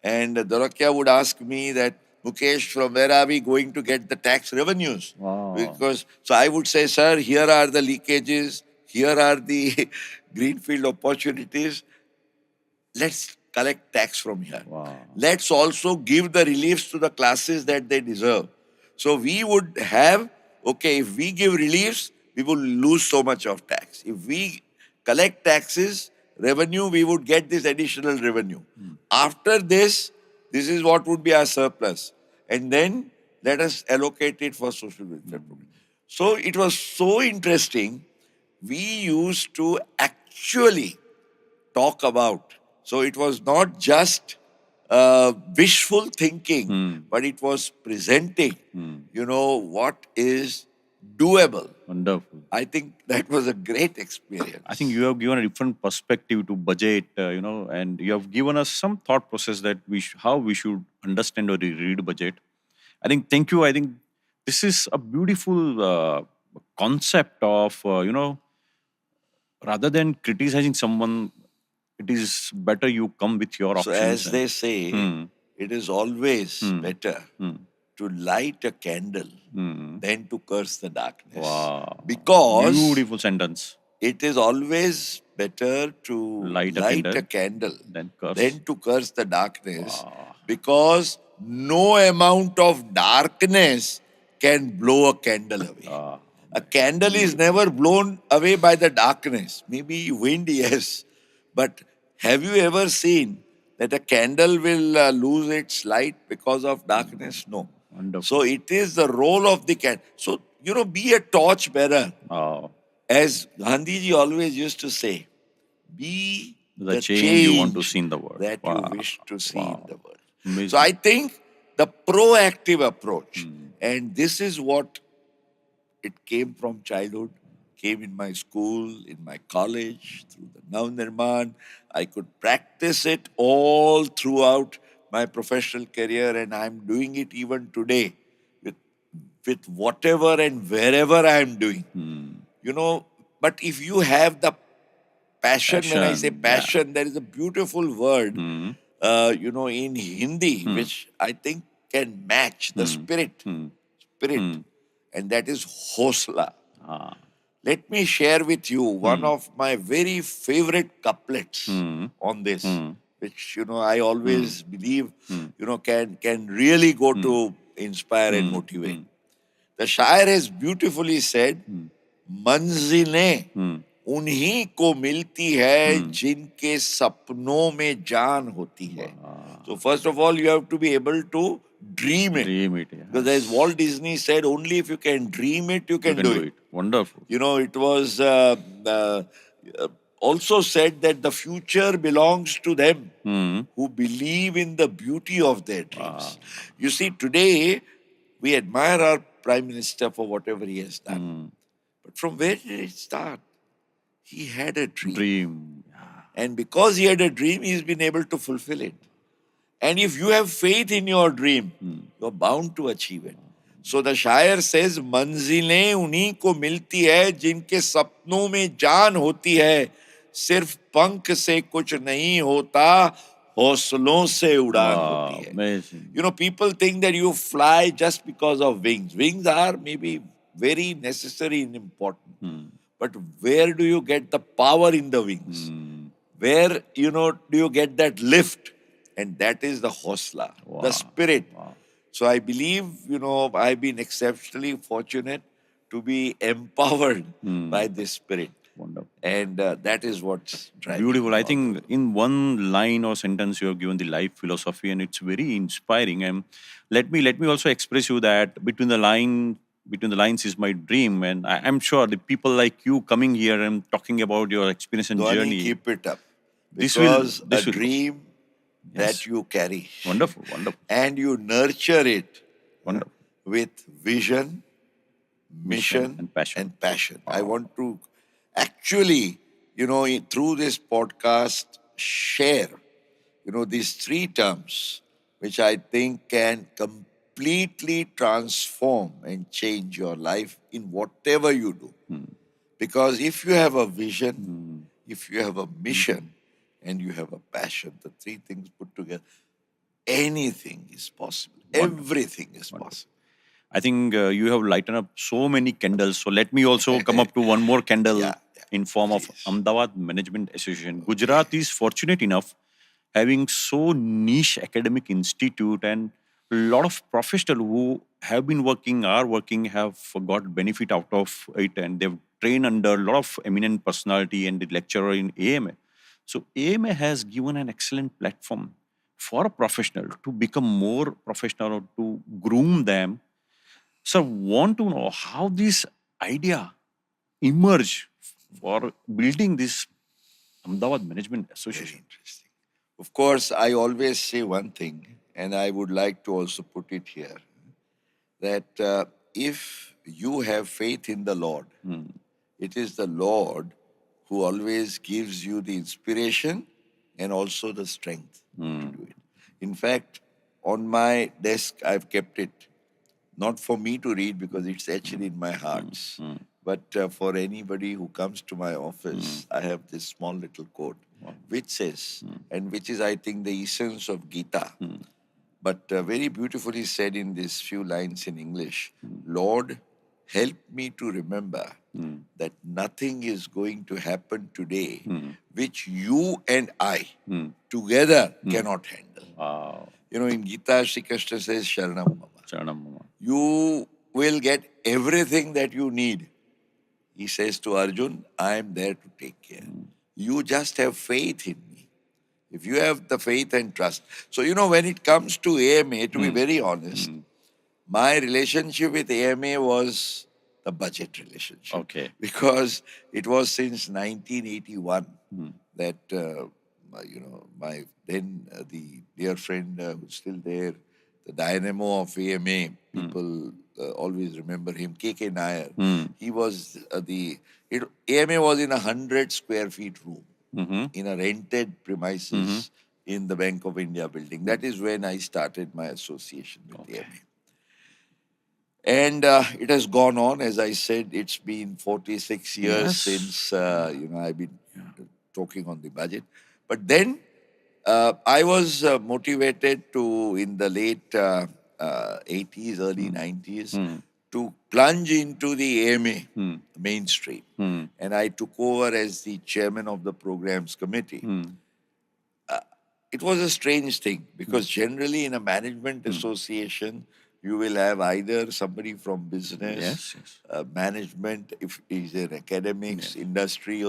B: And Dholakia would ask me that, "Mukesh, from where are we going to get the tax revenues?"
A: Wow.
B: Because, so I would say, "Sir, here are the leakages, here are the greenfield opportunities. Let's collect tax from here.
A: Wow.
B: Let's also give the reliefs to the classes that they deserve." So we would have, okay, if we give reliefs, we will lose so much of tax. If we collect taxes, revenue, we would get this additional revenue. After this is what would be our surplus. And then let us allocate it for social welfare program. So it was so interesting. We used to actually talk about. So it was not just wishful thinking, but it was presenting, you know, what is doable.
A: Wonderful.
B: I think that was a great experience.
A: I think you have given a different perspective to budget, and you have given us some thought process that how we should understand or read budget. I think, thank you. I think this is a beautiful concept of, rather than criticizing someone, it is better you come with your
B: So
A: options.
B: as they say, it is always better to light a candle than to curse the darkness.
A: Wow.
B: Because
A: Beautiful sentence.
B: it is always better to
A: Light a candle
B: than
A: than curse.
B: to curse the darkness. Because no amount of darkness can blow a candle away. A candle is never blown away by the darkness. Maybe wind, yes. But have you ever seen that a candle will lose its light because of darkness? No.
A: Wonderful.
B: So it is the role of the candle. So be a torch bearer.
A: Oh,
B: As Gandhiji always used to say, be
A: the
B: the
A: change you want to
B: change
A: see in the world.
B: that you
A: Wow.
B: wish to see in
A: Wow.
B: the world. So
A: Amazing.
B: I think the proactive approach, and this is what it came from childhood, came in my school, in my college, through the Navnirman. I could practice it all throughout my professional career, and I'm doing it even today with, with whatever and wherever I'm doing. But if you have the passion, when I say
A: Passion. Yeah.
B: passion, there is a beautiful word, in Hindi, which I think can match the spirit, and that is hosla.
A: Ah.
B: Let me share with you one of my very favorite couplets on this, which I always believe can really go to inspire and motivate. The Shair has beautifully said, मंजिलें उन्हीं को मिलती है जिनके सपनों में जान होती है. So first of all, you have to be able to dream it.
A: Dream it. Yes.
B: Because as Walt Disney said, only if you can dream it, you
A: You
B: can,
A: can
B: do
A: do
B: it.
A: it. Wonderful.
B: It was also said that the future belongs to them who believe in the beauty of their dreams. You see, today we admire our Prime Minister for whatever he has done. But from where did it start? He had a dream.
A: Dream.
B: And because he had a dream, he's been able to fulfill it. And if you have faith in your dream, you're bound to achieve it. So the Shair says, मंजिलें उन्हीं को मिलती है जिनके सपनों में जान होती है, सिर्फ पंख से कुछ नहीं होता, हौसलों से उड़ान होती है.
A: Amazing.
B: People think that you fly just because of wings. Wings are maybe very necessary and important. But where do you get the power in the wings? Where, do you get that lift? And that is the hosla, the spirit. So I believe, I've been exceptionally fortunate to be empowered by this spirit.
A: Wonderful.
B: And that is what's driving
A: Beautiful.
B: me
A: I
B: all
A: think
B: the way.
A: in one line or sentence you have given the life philosophy, and it's very inspiring. And let me also express you that between the lines is my dream, and I'm sure the people like you coming here and talking about your experience and
B: Dhwani,
A: journey.
B: keep it up.
A: This will
B: Because
A: this
B: a
A: will
B: dream
A: Yes.
B: that you carry
A: wonderful, wonderful,
B: and you nurture it
A: wonderful.
B: with vision, mission,
A: and passion.
B: and passion. I want to actually, through this podcast, share, these three terms, which I think can completely transform and change your life in whatever you do. Because if you have a vision, if you have a mission, and you have a passion, the three things put together, anything is possible. Everything is possible.
A: I think you have lightened up so many candles. So let me also come up to one more candle
B: Yeah,
A: in form of Ahmedabad Management Association. Gujarat is fortunate enough having so niche academic institute and a lot of professionals who have been working, are working, have got benefit out of it, and they've trained under a lot of eminent personality and the lecturer in AMA. So AMA has given an excellent platform for a professional to become more professional or to groom them. So want to know how this idea emerged for building this Ahmedabad Management
B: Very
A: Association.
B: interesting. Of course, I always say one thing, and I would like to also put it here, that if you have faith in the Lord, it is the Lord who always gives you the inspiration and also the strength to do it. In fact, on my desk, I've kept it, not for me to read because it's etched in my heart, but for anybody who comes to my office, I have this small little quote which says, and which is, I think, the essence of Gita, but very beautifully said in these few lines in English. Lord, help me to remember that nothing is going to happen today which you and I together cannot handle.
A: Wow.
B: In Gita, Shri Krishna says, Sharanam Mama.
A: Charanam Mama.
B: You will get everything that you need. He says to Arjun, I am there to take care. You just have faith in me. If you have the faith and trust. So, when it comes to AMA, to be very honest, my relationship with AMA was the budget relationship.
A: Okay.
B: Because it was since 1981 that, my then the dear friend who's still there, the dynamo of AMA, people always remember him, KK Nair. He was AMA was in 100 square feet room in a rented premises in the Bank of India building. That is when I started my association with AMA. And it has gone on. As I said, it's been 46 years
A: Yes.
B: since I've been talking on the budget. But then I was motivated to, in the late 80s, early 90s, to plunge into the AMA mainstream. And I took over as the chairman of the programs committee. It was a strange thing because generally in a management association, you will have either somebody from business, management, if is in academics, industry.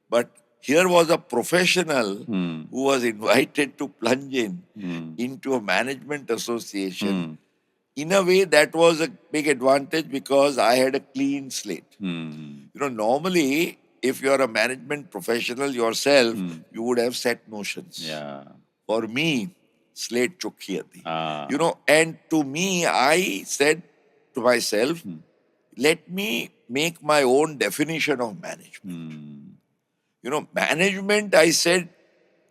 B: But here was a professional who was invited to plunge into a management association. In a way, that was a big advantage because I had a clean slate. Normally, if you're a management professional yourself, you would have set notions.
A: Yeah.
B: For me, slate chukhi thi.
A: Ah.
B: And to me, I said to myself, let me make my own definition of management. Management, I said,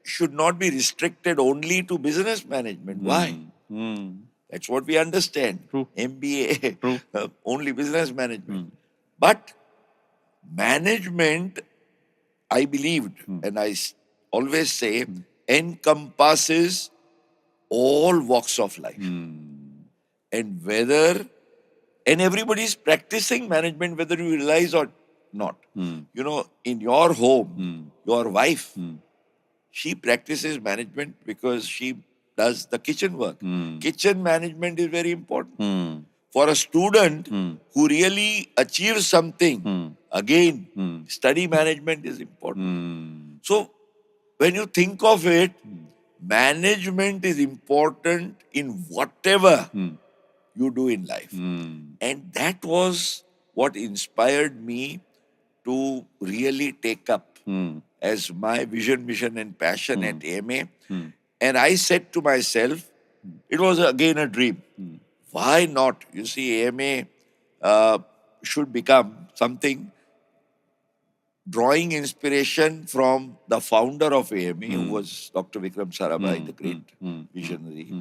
B: should not be restricted only to business management. Why? That's what we understand.
A: True.
B: MBA,
A: True.
B: only business management. But management, I believed, and I always say, encompasses all walks of life. And everybody is practicing management, whether you realize or not. In your home, your wife, she practices management because she does the kitchen work. Kitchen management is very important. For a student who really achieves something, again, study management is important. So, when you think of it, management is important in whatever you do in life. And that was what inspired me to really take up as my vision, mission, and passion at AMA. And I said to myself, it was again a dream. Why not? You see, AMA should become something drawing inspiration from the founder of AMA, who was Dr. Vikram Sarabhai, the great visionary,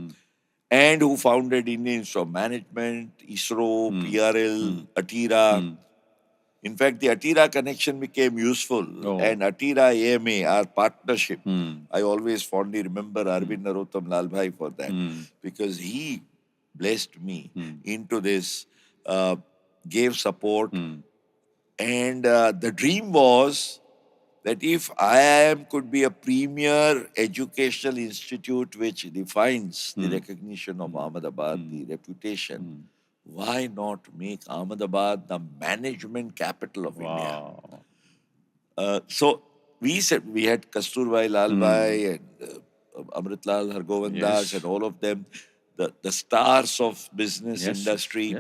B: and who founded Indian Institute of Management, ISRO, PRL, ATIRA. In fact, the ATIRA connection became useful, and ATIRA AMA, our partnership, I always fondly remember Arvind Narottam Lalbhai for that, because he blessed me into this, gave support. And the dream was that if IIM could be a premier educational institute which defines the recognition of Ahmedabad, the reputation, why not make Ahmedabad the management capital of India? So we said, we had Kasturbai Lalbhai and Amritlal Hargovindas and all of them, the stars of business industry.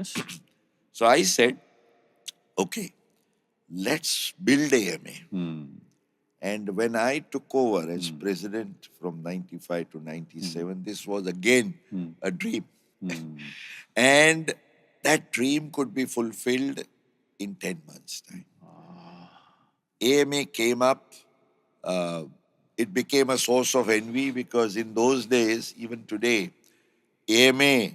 B: So I said, okay, let's build AMA. And when I took over as president from 95 to 97, this was again a dream. And that dream could be fulfilled in 10 months' time. AMA came up. It became a source of envy because in those days, even today, AMA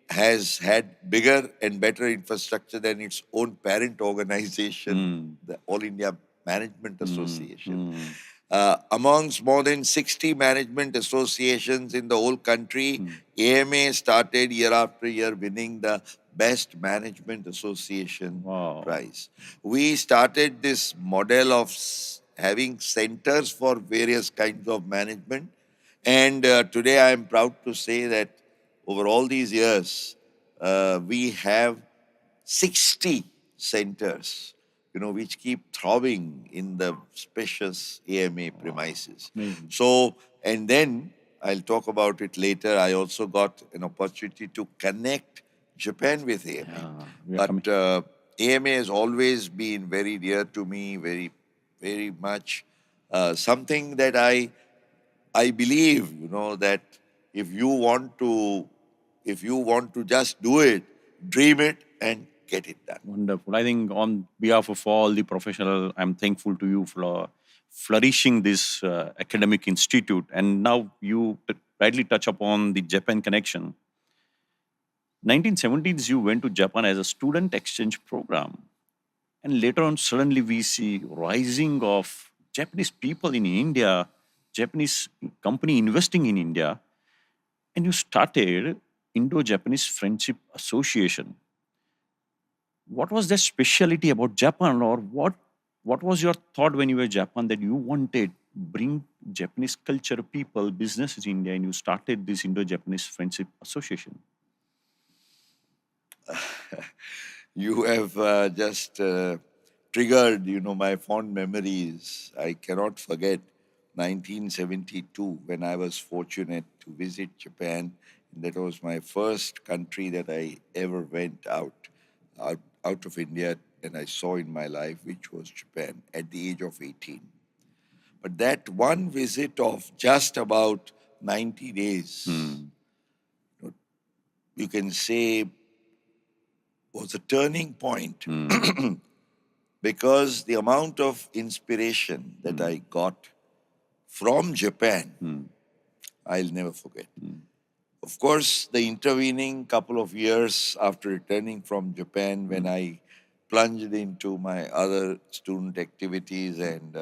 B: has had bigger and better infrastructure than its own parent organization, the All India Management Association. Amongst more than 60 management associations in the whole country, AMA started year after year winning the Best Management Association prize. We started this model of having centers for various kinds of management. And today I am proud to say that over all these years, we have 60 centers, which keep throbbing in the spacious AMA premises. So, and then I'll talk about it later. I also got an opportunity to connect Japan with AMA. But AMA has always been very dear to me, very, very much. Something that I believe, that if you want to, if you want to just do it, dream it and get it done.
A: Wonderful. I think on behalf of all the professional, I'm thankful to you for flourishing this academic institute. And now you rightly touch upon the Japan connection. 1970s, you went to Japan as a student exchange program. And later on, suddenly we see rising of Japanese people in India, Japanese company investing in India. And you started Indo-Japanese Friendship Association. What was the specialty about Japan, or what was your thought when you were in Japan that you wanted bring Japanese culture, people, businesses in India, and you started this Indo-Japanese Friendship Association?
B: You have just triggered, my fond memories. I cannot forget 1972 when I was fortunate to visit Japan. That was my first country that I ever went out of India and I saw in my life, which was Japan at the age of 18. But that one visit of just about 90 days, you can say, was a turning point because the amount of inspiration that I got from Japan, I'll never forget. Of course, the intervening couple of years after returning from Japan, when I plunged into my other student activities and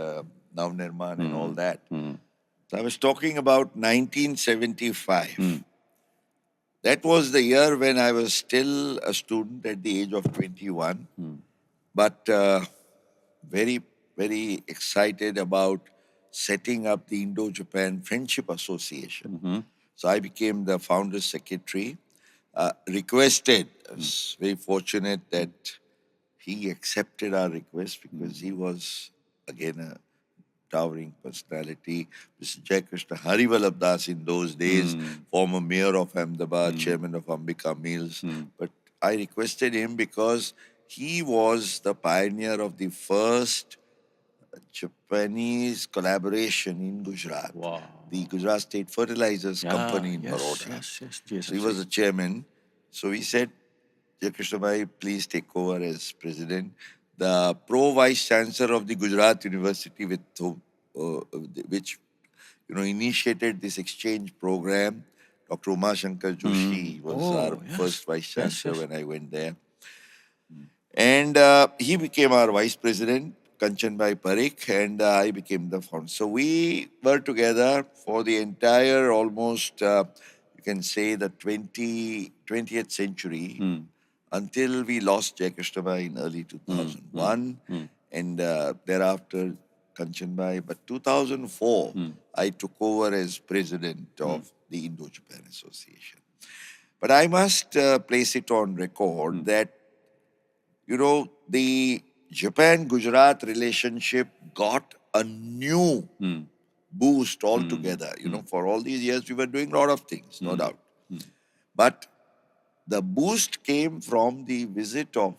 B: Navnirman and all that. So I was talking about 1975. That was the year when I was still a student at the age of 21, but very, very excited about setting up the Indo-Japan Friendship Association. So I became the founder's secretary, requested, I was very fortunate that he accepted our request because he was, again, a towering personality. Mr. Jaikrishna Harivalabh Das in those days, former mayor of Ahmedabad, chairman of Ambika Mills. But I requested him because he was the pioneer of the first Japanese collaboration in Gujarat.
A: Wow.
B: The Gujarat State Fertilizers Company in Baroda.
A: Yes.
B: So he was the chairman. So we said, Jaikrishna Bhai, please take over as president. The pro-vice chancellor of the Gujarat University, which initiated this exchange program, Dr. Uma Shankar Joshi was our first vice chancellor when I went there. And he became our vice president, Kanchanbhai Parikh, and I became the founder. So we were together for the entire almost, you can say, the 20th century until we lost Jaikrishna in early 2001. And thereafter, Kanchanbhai. But 2004, I took over as president of the Indo-Japan Association. But I must place it on record that, the Japan-Gujarat relationship got a new boost altogether. For all these years, we were doing a lot of things, no doubt. But the boost came from the visit of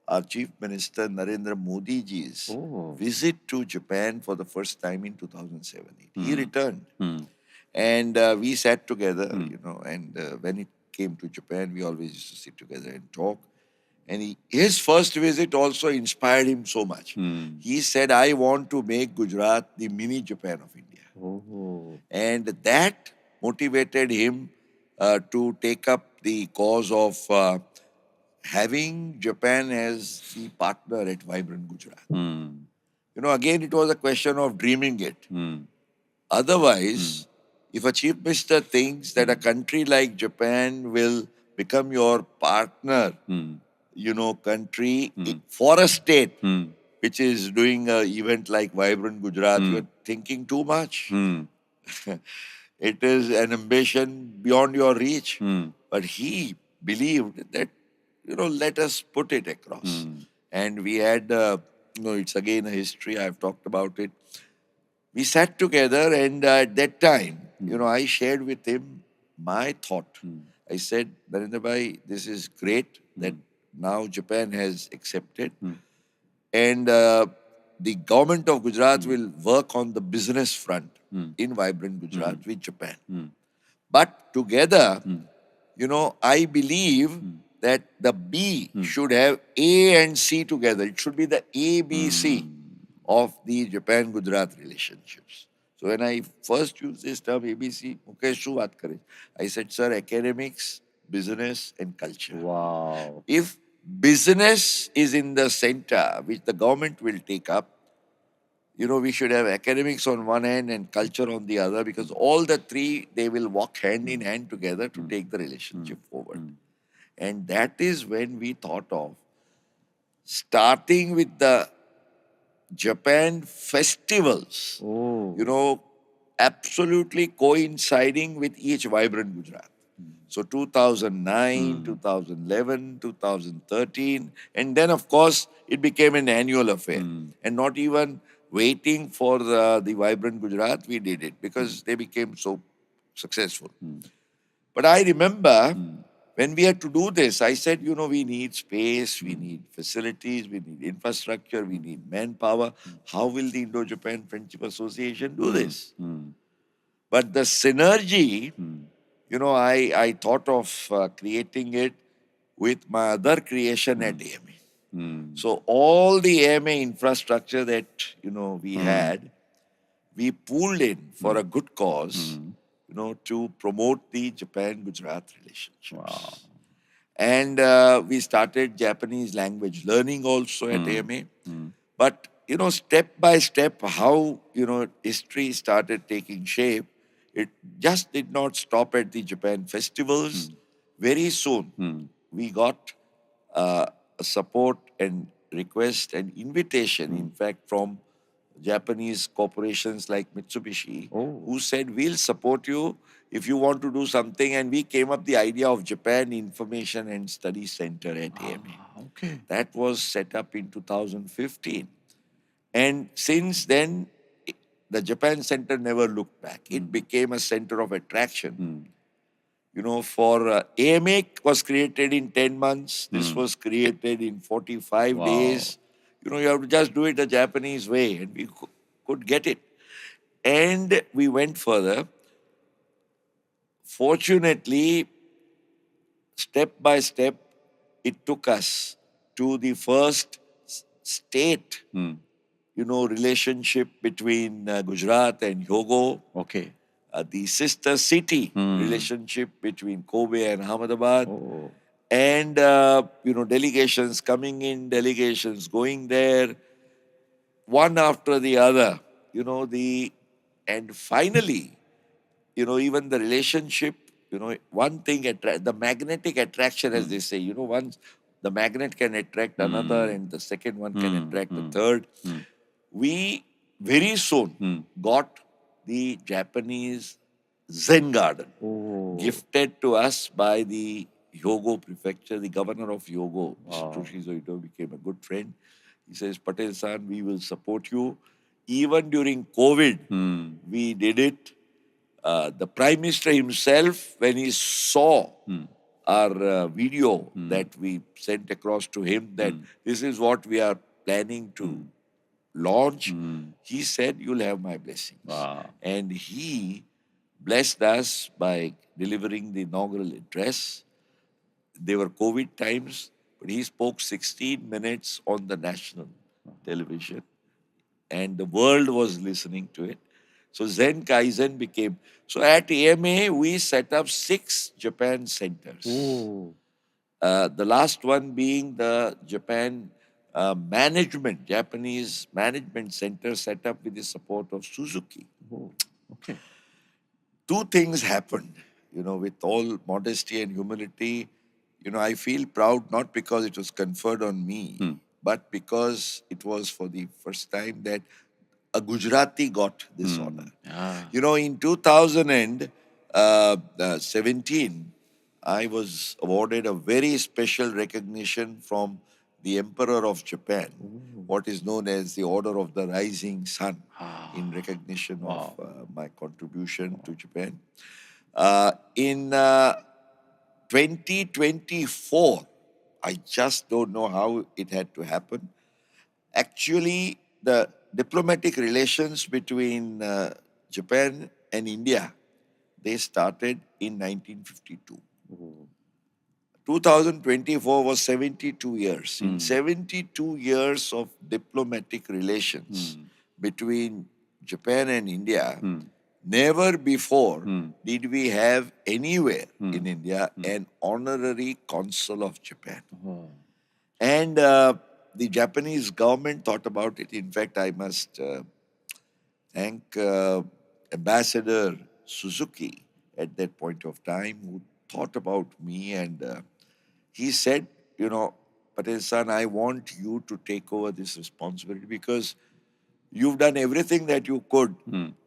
B: our Chief Minister Narendra Modi ji's visit to Japan for the first time in 2007. He returned. And we sat together, and when it came to Japan, we always used to sit together and talk. And his first visit also inspired him so much. He said, I want to make Gujarat the mini Japan of India. And that motivated him to take up the cause of having Japan as the partner at Vibrant Gujarat. Again, it was a question of dreaming it. Otherwise, if a chief minister thinks that a country like Japan will become your partner, country for a state which is doing an event like Vibrant Gujarat, you're thinking too much. It is an ambition beyond your reach. But he believed that, let us put it across. And we had, it's again a history, I've talked about it. We sat together and at that time, I shared with him my thought. I said, Narendra Bhai, this is great that now Japan has accepted. And the government of Gujarat will work on the business front in Vibrant Gujarat with Japan. But together, I believe that the B should have A and C together. It should be the ABC of the Japan-Gujarat relationships. So when I first used this term ABC, Mukesh, શું વાત કરે? I said, sir, academics, business and culture.
A: Wow.
B: If business is in the center, which the government will take up, we should have academics on one hand and culture on the other, because all the three, they will walk hand in hand together to take the relationship forward. And that is when we thought of starting with the Japan festivals, absolutely coinciding with each Vibrant Gujarat. So 2009, 2011, 2013, and then of course it became an annual affair. And not even waiting for the Vibrant Gujarat, we did it because they became so successful. But I remember when we had to do this, I said, we need space, we need facilities, we need infrastructure, we need manpower. How will the Indo-Japan Friendship Association do this? But the synergy, I thought of creating it with my other creation at AMA. So all the AMA infrastructure that, we had, we pooled in for a good cause, to promote the Japan-Gujarat relationships.
A: Wow.
B: And we started Japanese language learning also at AMA. But, step by step, how, history started taking shape, it just did not stop at the Japan festivals. Very soon, we got support and request and invitation, in fact, from Japanese corporations like Mitsubishi, who said, we'll support you if you want to do something. And we came up the idea of Japan Information and Study Center at AMA.
A: Okay.
B: That was set up in 2015. And since then, the Japan Center never looked back. It became a center of attraction. For AMA was created in 10 months. This was created in 45 days. You have to just do it the Japanese way, and we could get it. And we went further. Fortunately, step by step, it took us to the first state, relationship between Gujarat and Hyogo.
A: Okay.
B: The sister city relationship between Kobe and Ahmedabad. And, delegations coming in, delegations going there, one after the other, and finally, even the relationship, one thing, the magnetic attraction, as they say, once the magnet can attract another and the second one can attract the third. We very soon got the Japanese Zen garden gifted to us by the Hyogo prefecture. The governor of Hyogo, Toshizo Ito, became a good friend. He says, Patel-san, we will support you. Even during COVID, we did it. The Prime Minister himself, when he saw our video that we sent across to him, that this is what we are planning to launch, he said, you'll have my blessings.
A: Wow.
B: And he blessed us by delivering the inaugural address. They were COVID times, but he spoke 16 minutes on the national television, and the world was listening to it. So Zen Kaizen became... So at AMA, we set up 6 Japan centers. The last one being the Japan Japanese Management Center, set up with the support of Suzuki.
A: Okay.
B: 2 things happened, with all modesty and humility. I feel proud not because it was conferred on me, but because it was for the first time that a Gujarati got this honor. In 2017, I was awarded a very special recognition from the Emperor of Japan, what is known as the Order of the Rising Sun, in recognition of my contribution to Japan. In 2024, I just don't know how it had to happen. Actually, the diplomatic relations between Japan and India, they started in 1952. 2024 was 72 years. In 72 years of diplomatic relations between Japan and India, never before did we have anywhere in India an honorary consul of Japan. And the Japanese government thought about it. In fact, I must thank Ambassador Suzuki at that point of time, who thought about me, and he said, Patel-san, I want you to take over this responsibility because you've done everything that you could,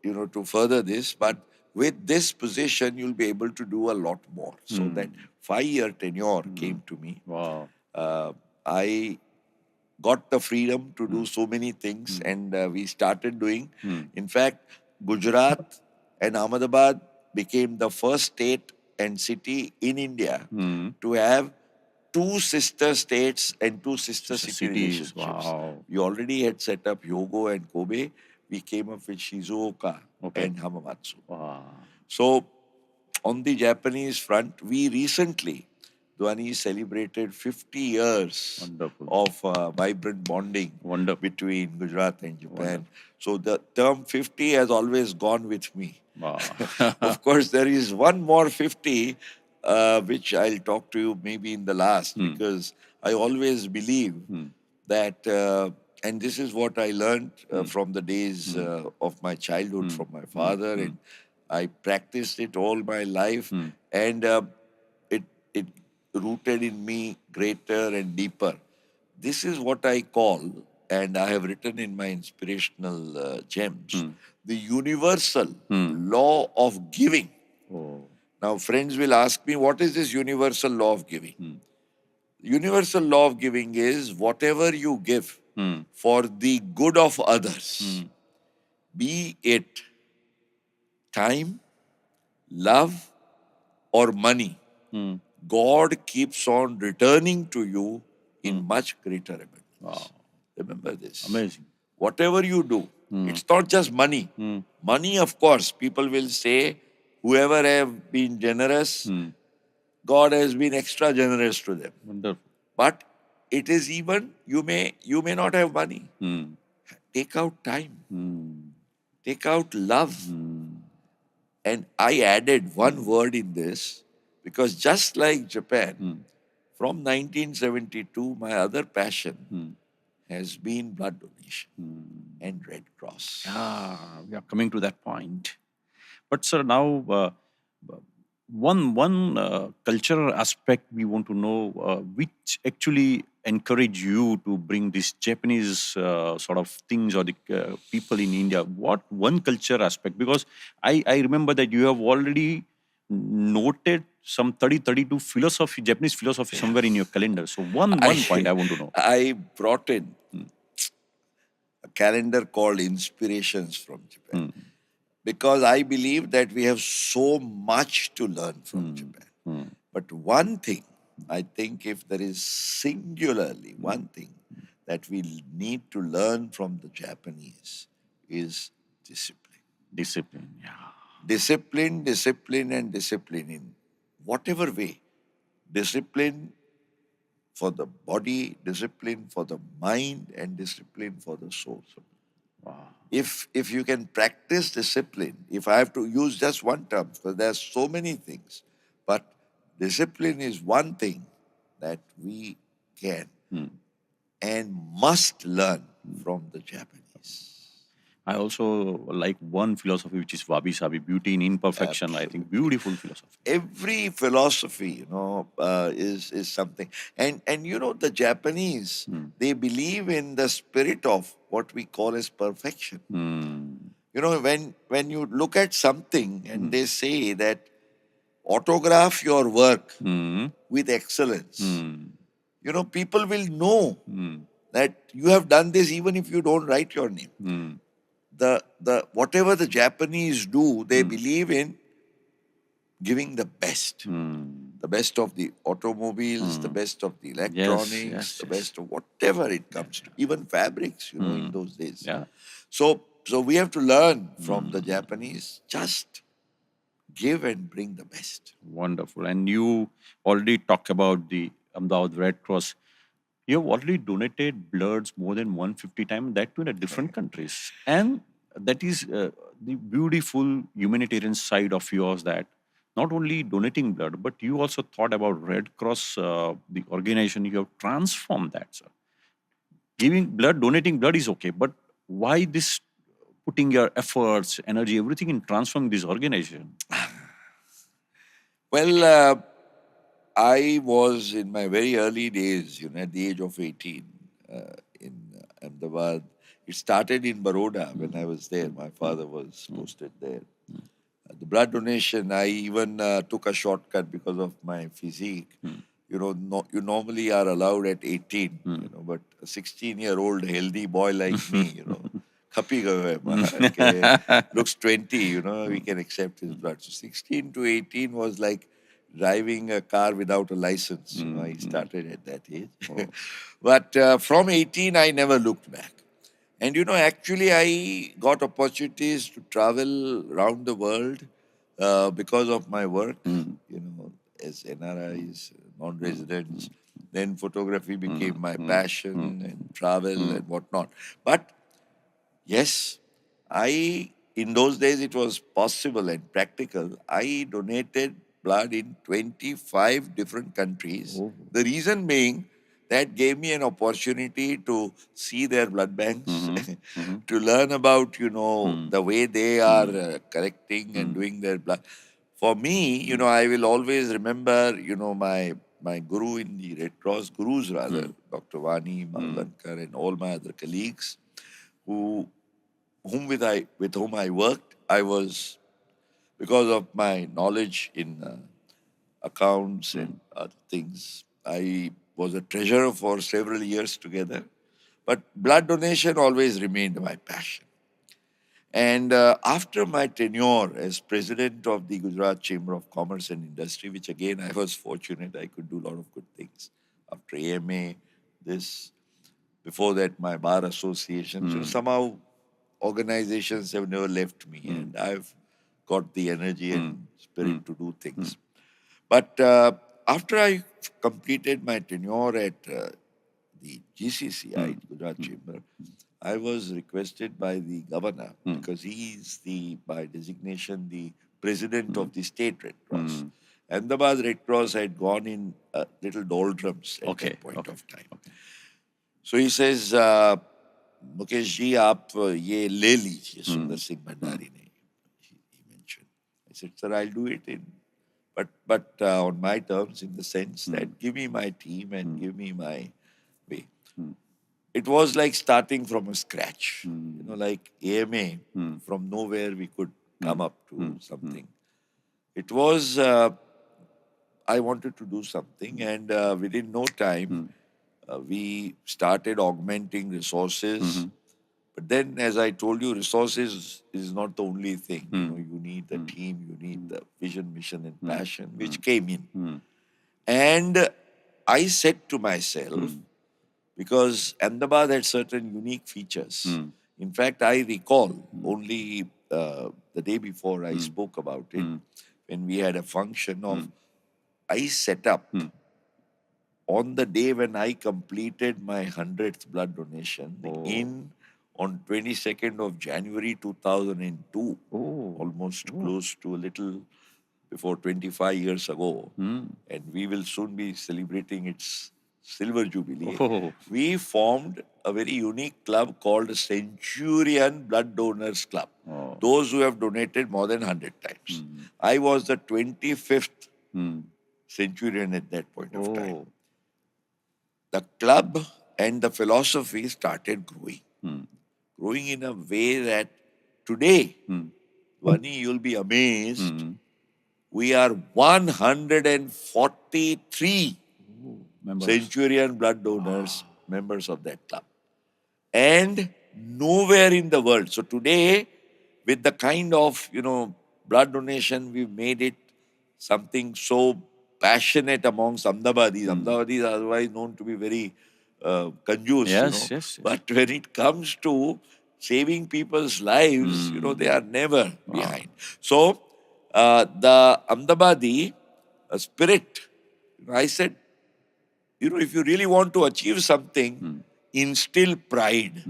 B: to further this, but with this position, you'll be able to do a lot more. So that 5-year tenure came to me.
A: Wow.
B: I got the freedom to do so many things, and we started doing. In fact, Gujarat and Ahmedabad became the first state and city in India to have two sister states and two sister city relationships.
A: Wow.
B: We already had set up Hyogo and Kobe. We came up with Shizuoka and Hamamatsu.
A: Wow.
B: So, on the Japanese front, we recently, Dhwani, celebrated 50 years
A: Wonderful.
B: of vibrant bonding
A: Wonderful.
B: between Gujarat and Japan. So the term 50 has always gone with me.
A: Wow.
B: Of course, there is one more 50, which I'll talk to you maybe in the last, because I always believe that, and this is what I learned from the days of my childhood from my father, and I practiced it all my life, and it rooted in me greater and deeper. This is what I call, and I have written in my inspirational gems, the universal law of giving.
A: Oh.
B: Now, friends will ask me, what is this universal law of giving? Universal law of giving is whatever you give for the good of others, be it time, love, or money, God keeps on returning to you in much greater abundance.
A: Wow.
B: Remember this.
A: Amazing.
B: Whatever you do, it's not just money. Money, of course, people will say, whoever have been generous, God has been extra generous to them.
A: Wonderful.
B: But it is even, you may not have money. Take out time. Take out love. And I added one word in this, because just like Japan, from 1972, my other passion has been blood donation and Red Cross.
A: Yeah, we are coming to that point. But sir, now one cultural aspect we want to know, which actually encourage you to bring this Japanese sort of things, or the people in India. What one culture aspect? Because I remember that you have already noted some 32 philosophy, Japanese philosophy somewhere in your calendar. So one point I want to know.
B: I brought in a calendar called Inspirations from Japan, because I believe that we have so much to learn from Japan. But one thing, I think if there is singularly one thing that we need to learn from the Japanese is discipline.
A: Discipline, yeah.
B: Discipline, discipline, and discipline in whatever way. Discipline for the body, discipline for the mind, and discipline for the soul.
A: Wow.
B: If you can practice discipline, if I have to use just one term, because there are so many things, but discipline is one thing that we can and must learn from the Japanese.
A: I also like one philosophy, which is Wabi Sabi, beauty in imperfection. I think beautiful philosophy.
B: Every philosophy, is something. And the Japanese, they believe in the spirit of what we call as perfection. When you look at something and they say that autograph your work with excellence, people will know that you have done this even if you don't write your name. The whatever the Japanese do, they believe in giving the best. the best of the automobiles, the best of the electronics,
A: yes,
B: the
A: yes.
B: best of whatever it comes to, even fabrics, in those days.
A: Yeah.
B: So we have to learn from the Japanese, just give and bring the best.
A: Wonderful. And you already talked about the Ahmedabad Red Cross. You have already donated bloods more than 150 times, that too in different countries. And that is the beautiful humanitarian side of yours, that not only donating blood, but you also thought about Red Cross, the organization. You have transformed that, sir. Giving blood, donating blood is okay, but why this putting your efforts, energy, everything in transforming this organization?
B: Well, I was in my very early days, at the age of 18, in Ahmedabad. It started in Baroda when I was there. My father was posted there. The blood donation, I even took a shortcut because of my physique. You normally are allowed at 18, but a 16-year-old healthy boy like me, khapi gayo hai mara, ke looks 20, we can accept his blood. So 16 to 18 was like driving a car without a license. I started at that age. But from 18, I never looked back. And actually, I got opportunities to travel around the world because of my work, as NRIs, non-residents. Then photography became my passion, and travel and whatnot. But yes, in those days, it was possible and practical. I donated blood in 25 different countries.
A: Oh.
B: The reason being, that gave me an opportunity to see their blood banks, to learn about, the way they are collecting and doing their blood. For me, I will always remember, my guru in the Red Cross, gurus rather, Dr. Dhwani Dholakia and all my other colleagues, who with whom I worked. I was, because of my knowledge in accounts and other things, I was a treasurer for several years together. But blood donation always remained my passion. And after my tenure as president of the Gujarat Chamber of Commerce and Industry, which again I was fortunate, I could do a lot of good things. After AMA, this, before that, my bar association. So somehow organizations have never left me, and I've got the energy and spirit to do things. But after I completed my tenure at the GCCI, Gujarat Chamber, I was requested by the governor, because he is by designation, the president of the state Red Cross. Ahmedabad Red Cross had gone in little doldrums at that point of time. So he says, Mukesh ji, आप ये ले लीजिए सुंदर सिंह भंडारी ने, he mentioned. I said, sir, I'll do it but on my terms, in the sense that give me my team and give me my way. It was like starting from a scratch. Like AMA, from nowhere we could come up to something. It was, I wanted to do something, and within no time, we started augmenting resources. But then, as I told you, resources is not the only thing. You need the team, you need the vision, mission, and passion, which came in. And I said to myself, because Ahmedabad had certain unique features. In fact, I recall only the day before I spoke about it, when we had a function of, I set up on the day when I completed my 100th blood donation on 22nd of January 2002, almost close to a little before 25 years ago. And we will soon be celebrating its silver jubilee. We formed a very unique club called Centurion Blood Donors Club. Those who have donated more than 100 times. I was the 25th Centurion at that point of time. The club and the philosophy started growing in a way that today, Dhwani, you'll be amazed, we are 143 Centurion blood donors, members of that club. And nowhere in the world. So today, with the kind of, blood donation, we've made it something so passionate amongst Ahmedabadis. Ahmedabadis are otherwise known to be very conjuice,
A: Yes, yes, yes.
B: But when it comes to saving people's lives, they are never behind. So the Ahmedabadi spirit, I said, if you really want to achieve something, instill pride.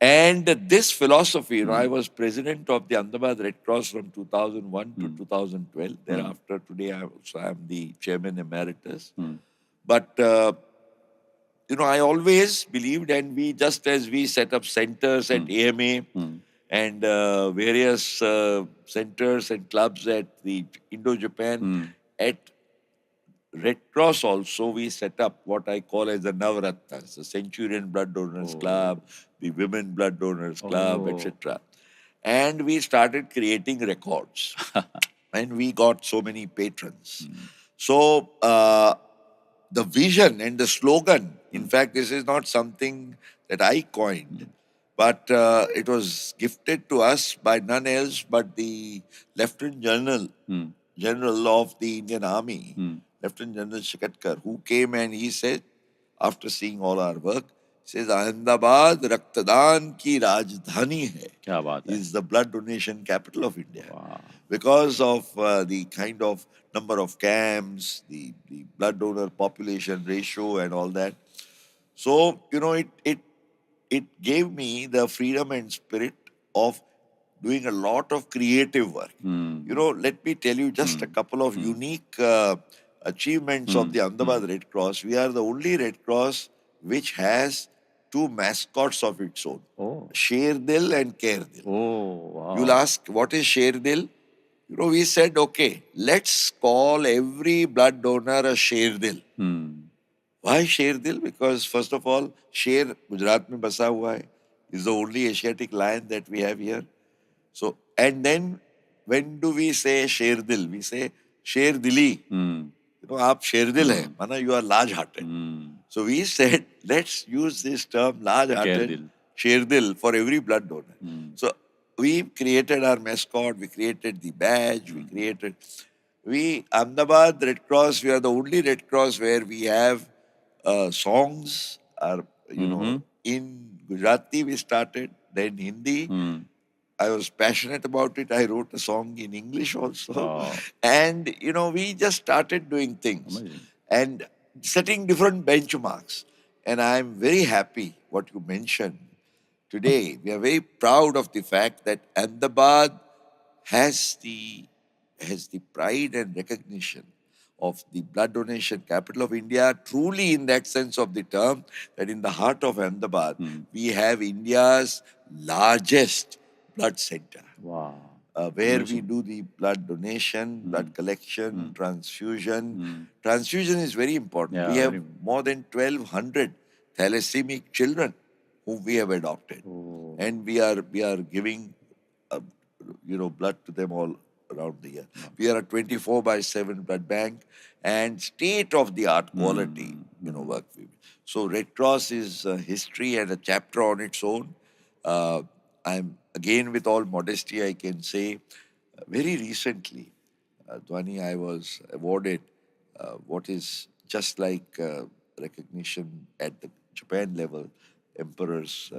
B: And this philosophy, I was president of the Ahmedabad Red Cross from 2001 to 2012. Thereafter, today I am the chairman emeritus. But I always believed, and we just as we set up centers at AMA and various centers and clubs at the Indo-Japan, at Red Cross also we set up what I call as the Navratnas, the Centurion Blood Donors Club, the Women Blood Donors Club, etc. And we started creating records. And we got so many patrons. So the vision and the slogan, in fact, this is not something that I coined, but it was gifted to us by none else but the Lieutenant General of the Indian Army, Lieutenant General Shikatkar, who came and he said, after seeing all our work, he says, Ahmedabad Raktadaan ki Rajdhani hai.
A: क्या बात है?
B: Is the blood donation capital of India.
A: Wow.
B: Because of the kind of number of camps, the blood donor population ratio and all that. So, it gave me the freedom and spirit of doing a lot of creative work. Let me tell you just a couple of unique achievements of the Ahmedabad Red Cross. We are the only Red Cross which has two mascots of its own. Sher Dil and Care Dil.
A: Wow.
B: You'll ask, what is Sher Dil? We said, okay, let's call every blood donor a Sher Dil. Why Sher Dil? Because first of all, Sher Gujarat mein basa hua hai. Is the only Asiatic lion that we have here. So, and then when do we say Sher Dil? We say Sher Dili. Aap Sher Dil hai. Mana you are large-hearted. So we said, let's use this term large-hearted Sher Dil for every blood donor. So we created our mascot, we created the badge, Ahmedabad Red Cross, we are the only Red Cross where we have songs, in Gujarati we started, then Hindi. I was passionate about it. I wrote a song in English also.
A: Wow.
B: And, we just started doing things and setting different benchmarks. And I'm very happy what you mentioned today. We are very proud of the fact that Ahmedabad has the pride and recognition of the blood donation capital of India, truly in that sense of the term, that in the heart of Ahmedabad, we have India's largest blood center.
A: Wow.
B: Where we do the blood donation, blood collection, transfusion. Transfusion is very important.
A: Yeah,
B: we have more than 1,200 thalassemic children whom we have adopted. And we are giving blood to them all around the year. We are a 24/7 blood bank and state-of-the-art quality, work. So Red Cross is a history and a chapter on its own. I'm again, with all modesty, I can say, very recently, Dhwani, I was awarded what is just like recognition at the Japan level, Emperor's,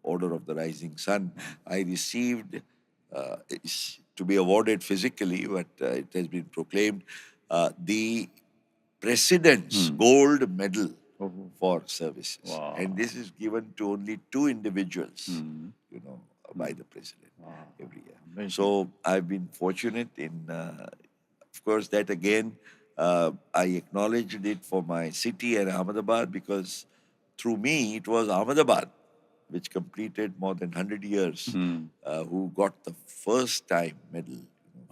B: Order of the Rising Sun. I received, it's to be awarded physically, but it has been proclaimed, the President's Gold Medal for services.
A: Wow.
B: And this is given to only 2 individuals, by the President every year.
A: Amazing.
B: So I've been fortunate in, of course, that again, I acknowledged it for my city and Ahmedabad because through me, it was Ahmedabad which completed more than 100 years, who got the first time medal.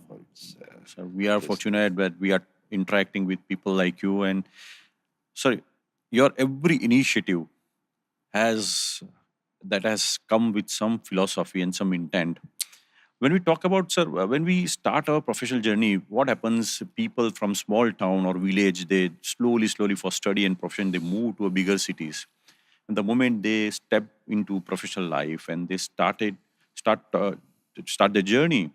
B: For its,
A: so we are fortunate that we are interacting with people like you, and sorry, your every initiative has come with some philosophy and some intent. When we talk about, sir, when we start our professional journey, what happens? People from small town or village, they slowly for study and profession, they move to a bigger cities. And the moment they step into professional life and they start their journey,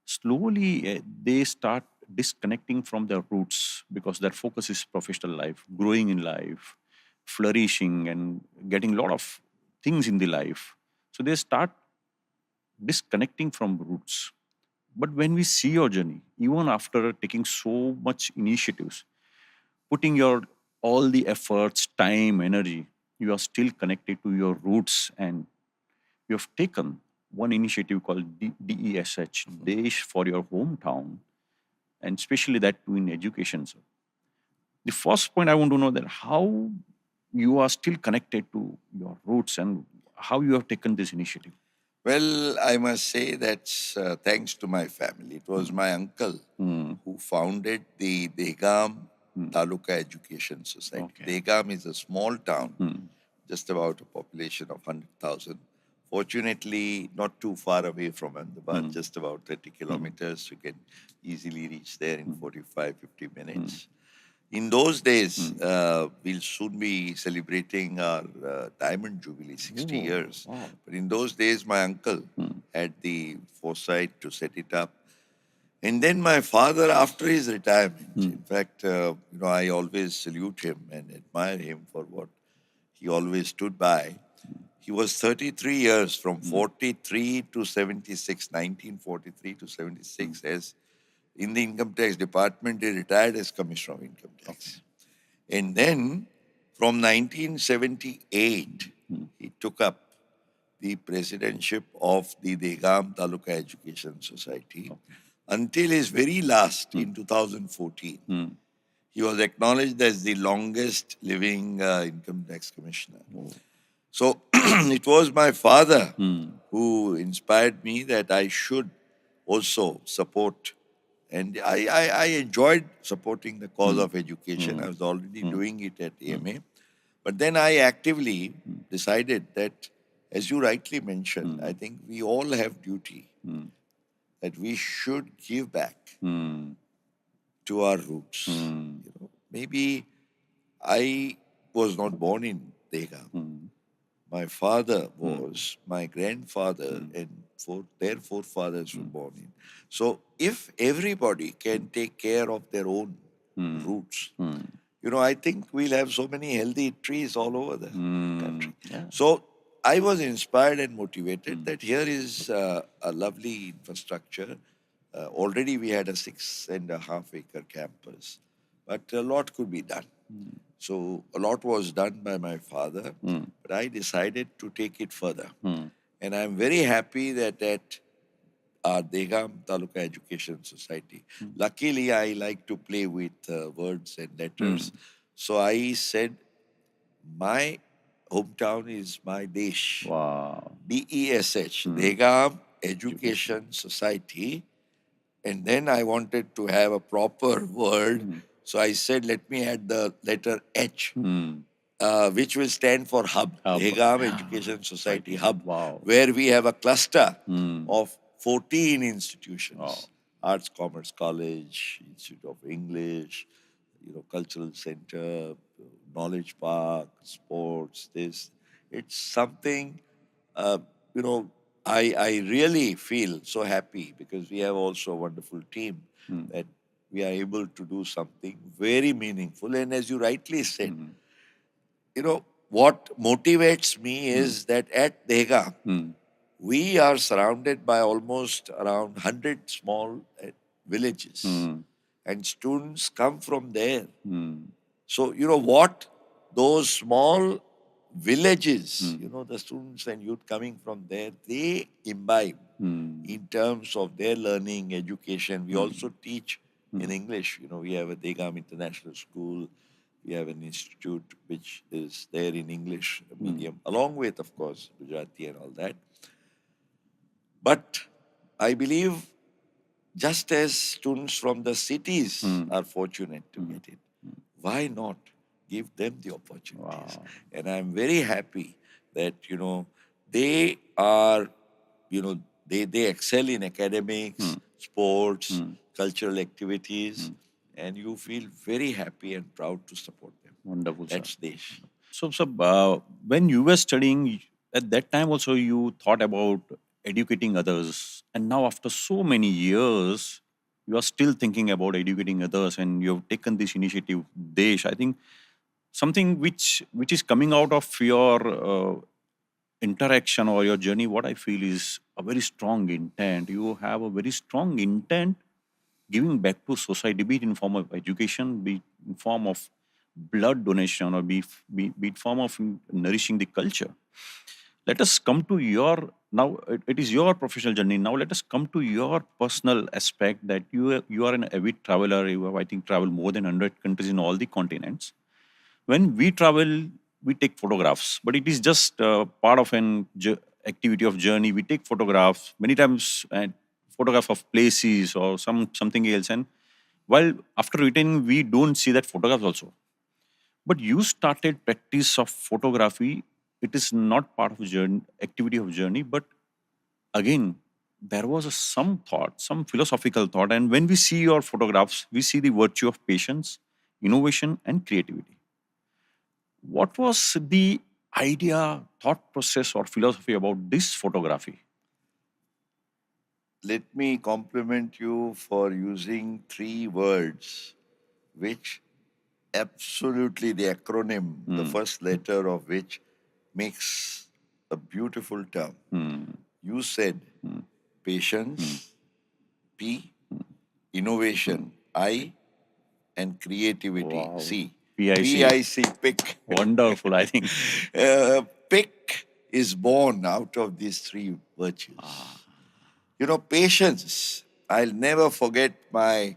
A: slowly they start disconnecting from their roots because their focus is professional life, growing in life, flourishing, and getting a lot of things in the life. So they start disconnecting from roots. But when we see your journey, even after taking so much initiatives, putting your all the efforts, time, energy, you are still connected to your roots, and you have taken one initiative called DESH, Desh for your hometown, and especially that too in education. So the first point I want to know that how you are still connected to your roots and how you have taken this initiative.
B: Well, I must say that's thanks to my family. It was my uncle who founded the Dehgam Taluka Education Society.
A: Okay.
B: Dehgam is a small town, just about a population of 100,000. Fortunately, not too far away from Ahmedabad, just about 30 kilometers. You can easily reach there in 45, 50 minutes. In those days, we'll soon be celebrating our Diamond Jubilee, 60 years.
A: Wow.
B: But in those days, my uncle had the foresight to set it up. And then my father, after his retirement, in fact, I always salute him and admire him for what he always stood by. He was 33 years, from 43 to 76, 1943 to 76, as in the income tax department. He retired as commissioner of income tax. And then from 1978, he took up the presidentship of the Dehgam Taluka Education Society until his very last in 2014. He was acknowledged as the longest living income tax commissioner. So it was my father who inspired me that I should also support. And I enjoyed supporting the cause of education. I was already doing it at AMA. But then I actively decided that, as you rightly mentioned, I think we all have duty that we should give back to our roots. Maybe I was not born in Dehgam. My father was, my grandfather, and their forefathers were born in. So if everybody can take care of their own roots, I think we'll have so many healthy trees all over the country.
A: Yeah.
B: So I was inspired and motivated that here is a lovely infrastructure. Already we had a 6.5 acre campus, but a lot could be done. So a lot was done by my father, but I decided to take it further. And I'm very happy that at our Dehgam Taluka Education Society, luckily I like to play with words and letters. So I said, my hometown is my Desh.
A: Wow.
B: DESH, Dehgam Education Society. And then I wanted to have a proper word. So I said, let me add the letter H, which will stand for Hub, Dehgam Education Society Hub, where we have a cluster of 14 institutions. Arts Commerce College, Institute of English, Cultural Center, Knowledge Park, sports, this. It's something, uh, you know, I really feel so happy because we have also a wonderful team that we are able to do something very meaningful. And as you rightly said, what motivates me is that at Dehgam, we are surrounded by almost around 100 small villages. And students come from there. So, what those small villages, the students and youth coming from there, they imbibe in terms of their learning, education. We also teach in English. We have a Dehgam International School. We have an institute which is there in English medium, along with, of course, Gujarati and all that. But I believe just as students from the cities are fortunate to get it, why not give them the opportunities?
A: Wow.
B: And I'm very happy that, they are, they excel in academics, sports, cultural activities, and you feel very happy and proud to support them.
A: Wonderful, sir.
B: That's Desh.
A: So, when you were studying, at that time also you thought about educating others. And now after so many years, you are still thinking about educating others, and you have taken this initiative, Desh. I think something which is coming out of your interaction or your journey, what I feel is a very strong intent. You have a very strong intent giving back to society, be it in form of education, be it in form of blood donation, or be it form of nourishing the culture. Let us come to your, now it is your professional journey. Now let us come to your personal aspect, that you are an avid traveler. You have, I think, traveled more than 100 countries in all the continents. When we travel, we take photographs, but it is just part of an activity of journey. We take photographs many times, and photograph of places or something else, and while after returning we don't see that photographs also. But you started practice of photography. It is not part of journey, activity of journey, but again, there was some thought, some philosophical thought. And when we see your photographs, we see the virtue of patience, innovation, and creativity. What was the idea, thought process, or philosophy about this photography?
B: Let me compliment you for using three words, which absolutely the acronym, the first letter of which makes a beautiful term. You said patience, P, innovation, I, and creativity,
A: Wow.
B: C.
A: PIC.
B: PIC, pick.
A: Wonderful, I think.
B: Pick is born out of these three virtues. You know, patience. I'll never forget my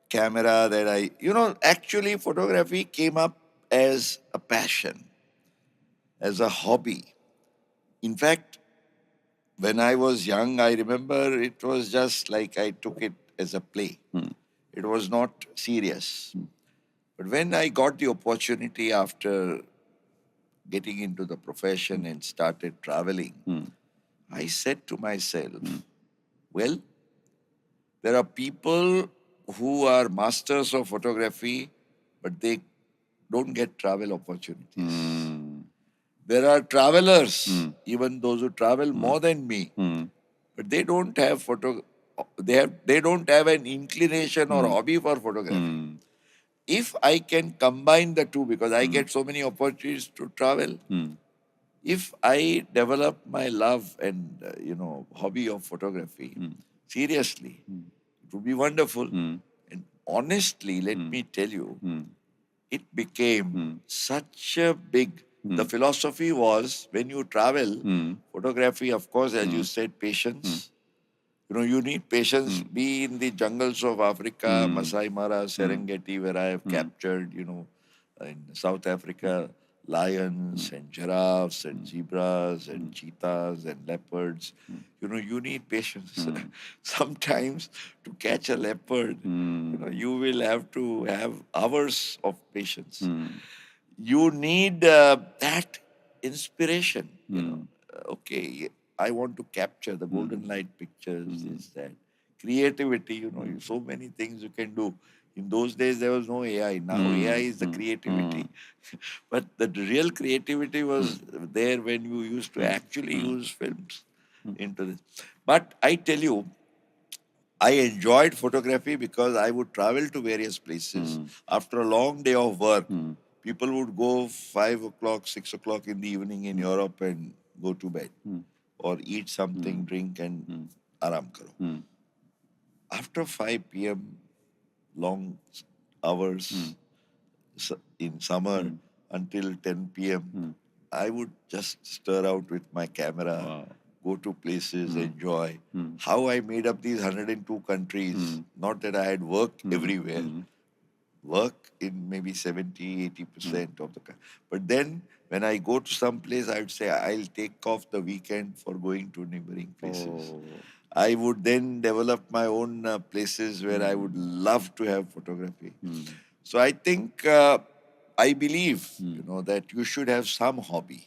B: camera that actually photography came up as a passion, as a hobby. In fact, when I was young, I remember it was just like I took it as a play. It was not serious. But when I got the opportunity after getting into the profession and started traveling, I said to myself, well, there are people who are masters of photography, but they don't get travel opportunities. There are travelers, even those who travel more than me, but they don't have they don't have an inclination or hobby for photography. If I can combine the two, because I get so many opportunities to travel, if I develop my love and hobby of photography seriously, it would be wonderful. And honestly, let me tell you, it became such a big. The philosophy was, when you travel, photography, of course, as you said, patience. You know, you need patience. Be in the jungles of Africa, Masai Mara, Serengeti, where I have captured, in South Africa, lions and giraffes and zebras and cheetahs and leopards. You know, you need patience. Sometimes to catch a leopard, you will have to have hours of patience. You need that inspiration. Okay, I want to capture the golden light pictures, this, that. Creativity, so many things you can do. In those days, there was no AI. Now AI is the creativity. But the real creativity was there when you used to actually use films into this. But I tell you, I enjoyed photography because I would travel to various places. After a long day of work, people would go 5 o'clock, 6 o'clock in the evening in Europe and go to bed or eat something, drink, and aram karo. After 5 p.m., long hours in summer until 10 p.m., I would just stir out with my camera, go to places, enjoy. How I made up these 102 countries, not that I had worked everywhere, work in maybe 70, 80% of the country. But then when I go to some place, I would say I'll take off the weekend for going to neighboring places. I would then develop my own places where I would love to have photography. So I think, I believe, that you should have some hobby.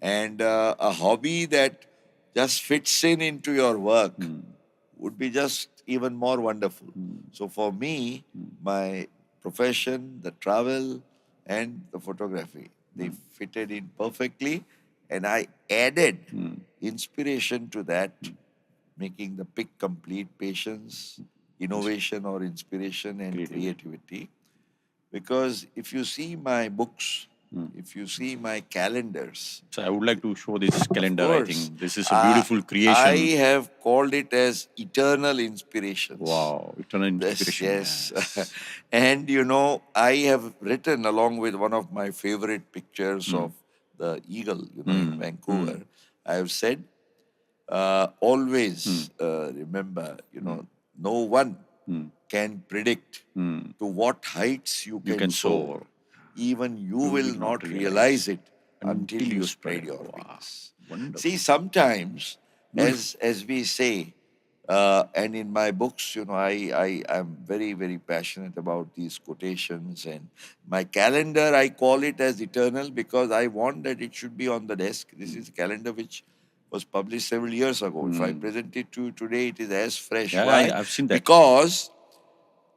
B: And a hobby that just fits into your work would be just even more wonderful. So for me, my profession, the travel, and the photography, they fitted in perfectly. And I added inspiration to that, making the pick complete, patience, innovation or inspiration and creativity. Because if you see my books, if you see my calendars,
A: So I would like to show this calendar. I
B: course,
A: think this is a beautiful creation.
B: I have called it as eternal inspirations.
A: Wow, eternal
B: Yes,
A: inspiration.
B: yes. And you know, I have written along with one of my favorite pictures of the eagle, in Vancouver. I have said, always remember, no one can predict to what heights you can soar. Even you will not realize it until you spread your wings.
A: Wonderful.
B: See, sometimes, as we say, and in my books, I am very, very passionate about these quotations. And my calendar, I call it as eternal because I want that it should be on the desk. This is a calendar which was published several years ago. If I present it to you today, it is as fresh.
A: Yeah,
B: Why?
A: I've seen that.
B: Because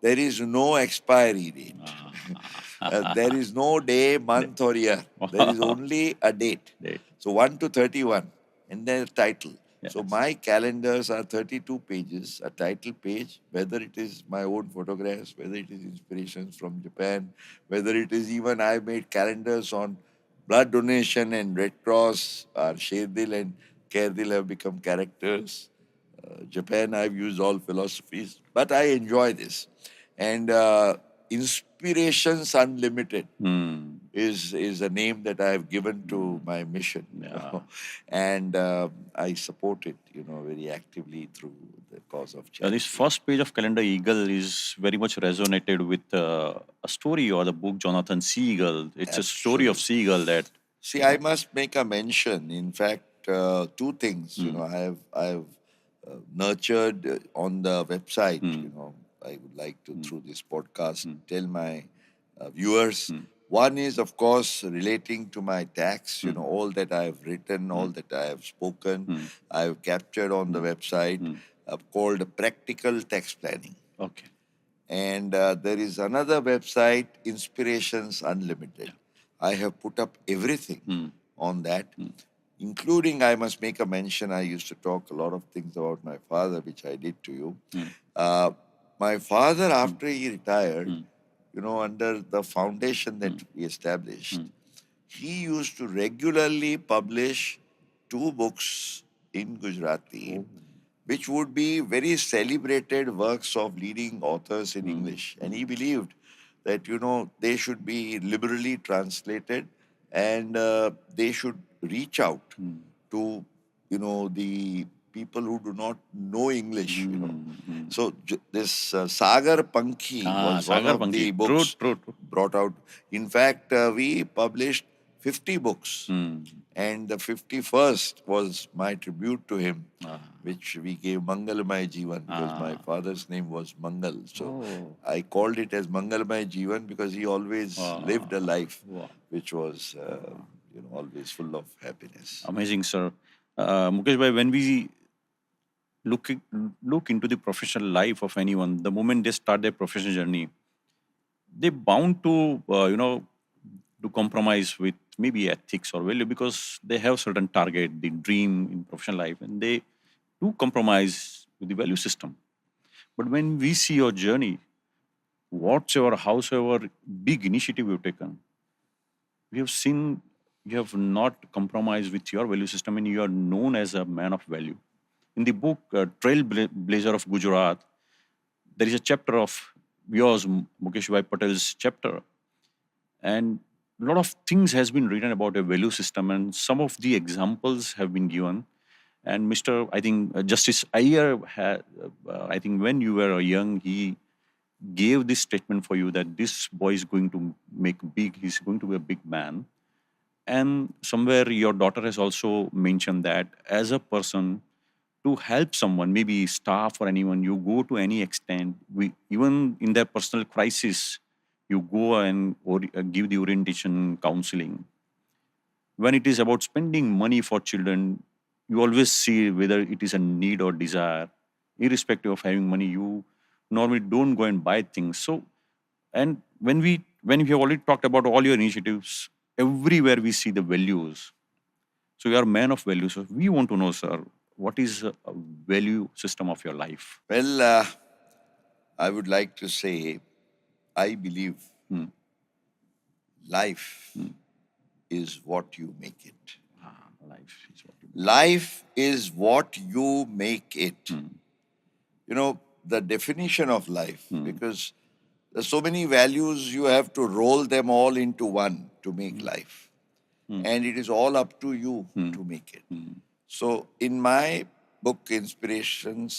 B: there is no expiry date. There is no day, month, or year. There is only a date. So 1 to 31, and then a title. So my calendars are 32 pages, a title page, whether it is my own photographs, whether it is inspirations from Japan, whether it is even I made calendars on blood donation and Red Cross. Sherdil and Kerdil have become characters. Japan, I've used all philosophies, but I enjoy this. And Inspirations Unlimited is a name that I have given to my mission. And I support it, very actively through the cause of charity.
A: This first page of Calendar Eagle is very much resonated with a story or the book Jonathan Seagull. It's a story of Seagull that.
B: See, I must make a mention. In fact, two things. I've nurtured on the website. I would like to through this podcast tell my viewers. One is, of course, relating to my tax. All that I have written, all that I have spoken, I have captured on the website, called Practical Tax Planning.
A: Okay.
B: And there is another website, Inspirations Unlimited. I have put up everything on that, including, I must make a mention, I used to talk a lot of things about my father, which I did to you. My father, after he retired, under the foundation that we established, he used to regularly publish 2 books in Gujarati, which would be very celebrated works of leading authors in English. And he believed that, they should be liberally translated and they should reach out to, the people who do not know English, So this Sagar Pankhi was one
A: Sagar
B: of the
A: Pankhi.
B: books
A: True.
B: brought out. In fact, we published 50 books. And the 51st was my tribute to him, which we gave Mangalmay Jeevan because my father's name was Mangal. So I called it as Mangalmay Jeevan because he always lived a life which was, always full of happiness.
A: Amazing, sir. Mukesh bhai, when we look into the professional life of anyone, the moment they start their professional journey, they bound to to compromise with maybe ethics or value because they have certain target, the dream in professional life, and they do compromise with the value system. But when we see your journey, whatsoever, howsoever big initiative you've taken, we have seen you have not compromised with your value system and you are known as a man of value. In the book Trailblazer of Gujarat, there is a chapter of yours, Mukesh Patel's chapter, and a lot of things has been written about a value system, and some of the examples have been given. And Mr. I think Justice Iyer had, I think when you were young, he gave this statement for you that this boy is going to make big. He's going to be a big man. And somewhere your daughter has also mentioned that as a person, to help someone, maybe staff or anyone, you go to any extent. Even in their personal crisis, you go and give the orientation counseling. When it is about spending money for children, you always see whether it is a need or desire. Irrespective of having money, you normally don't go and buy things. So, and when we have already talked about all your initiatives, everywhere we see the values. So you are a man of values. So we want to know, sir, what is a value system of your life?
B: Well, I would like to say, I believe life is what you make it.
A: Life is what you
B: Life is what you make it. You know, the definition of life, because there's so many values, you have to roll them all into one to make life. And it is all up to you to make it. So, in my book, Inspirational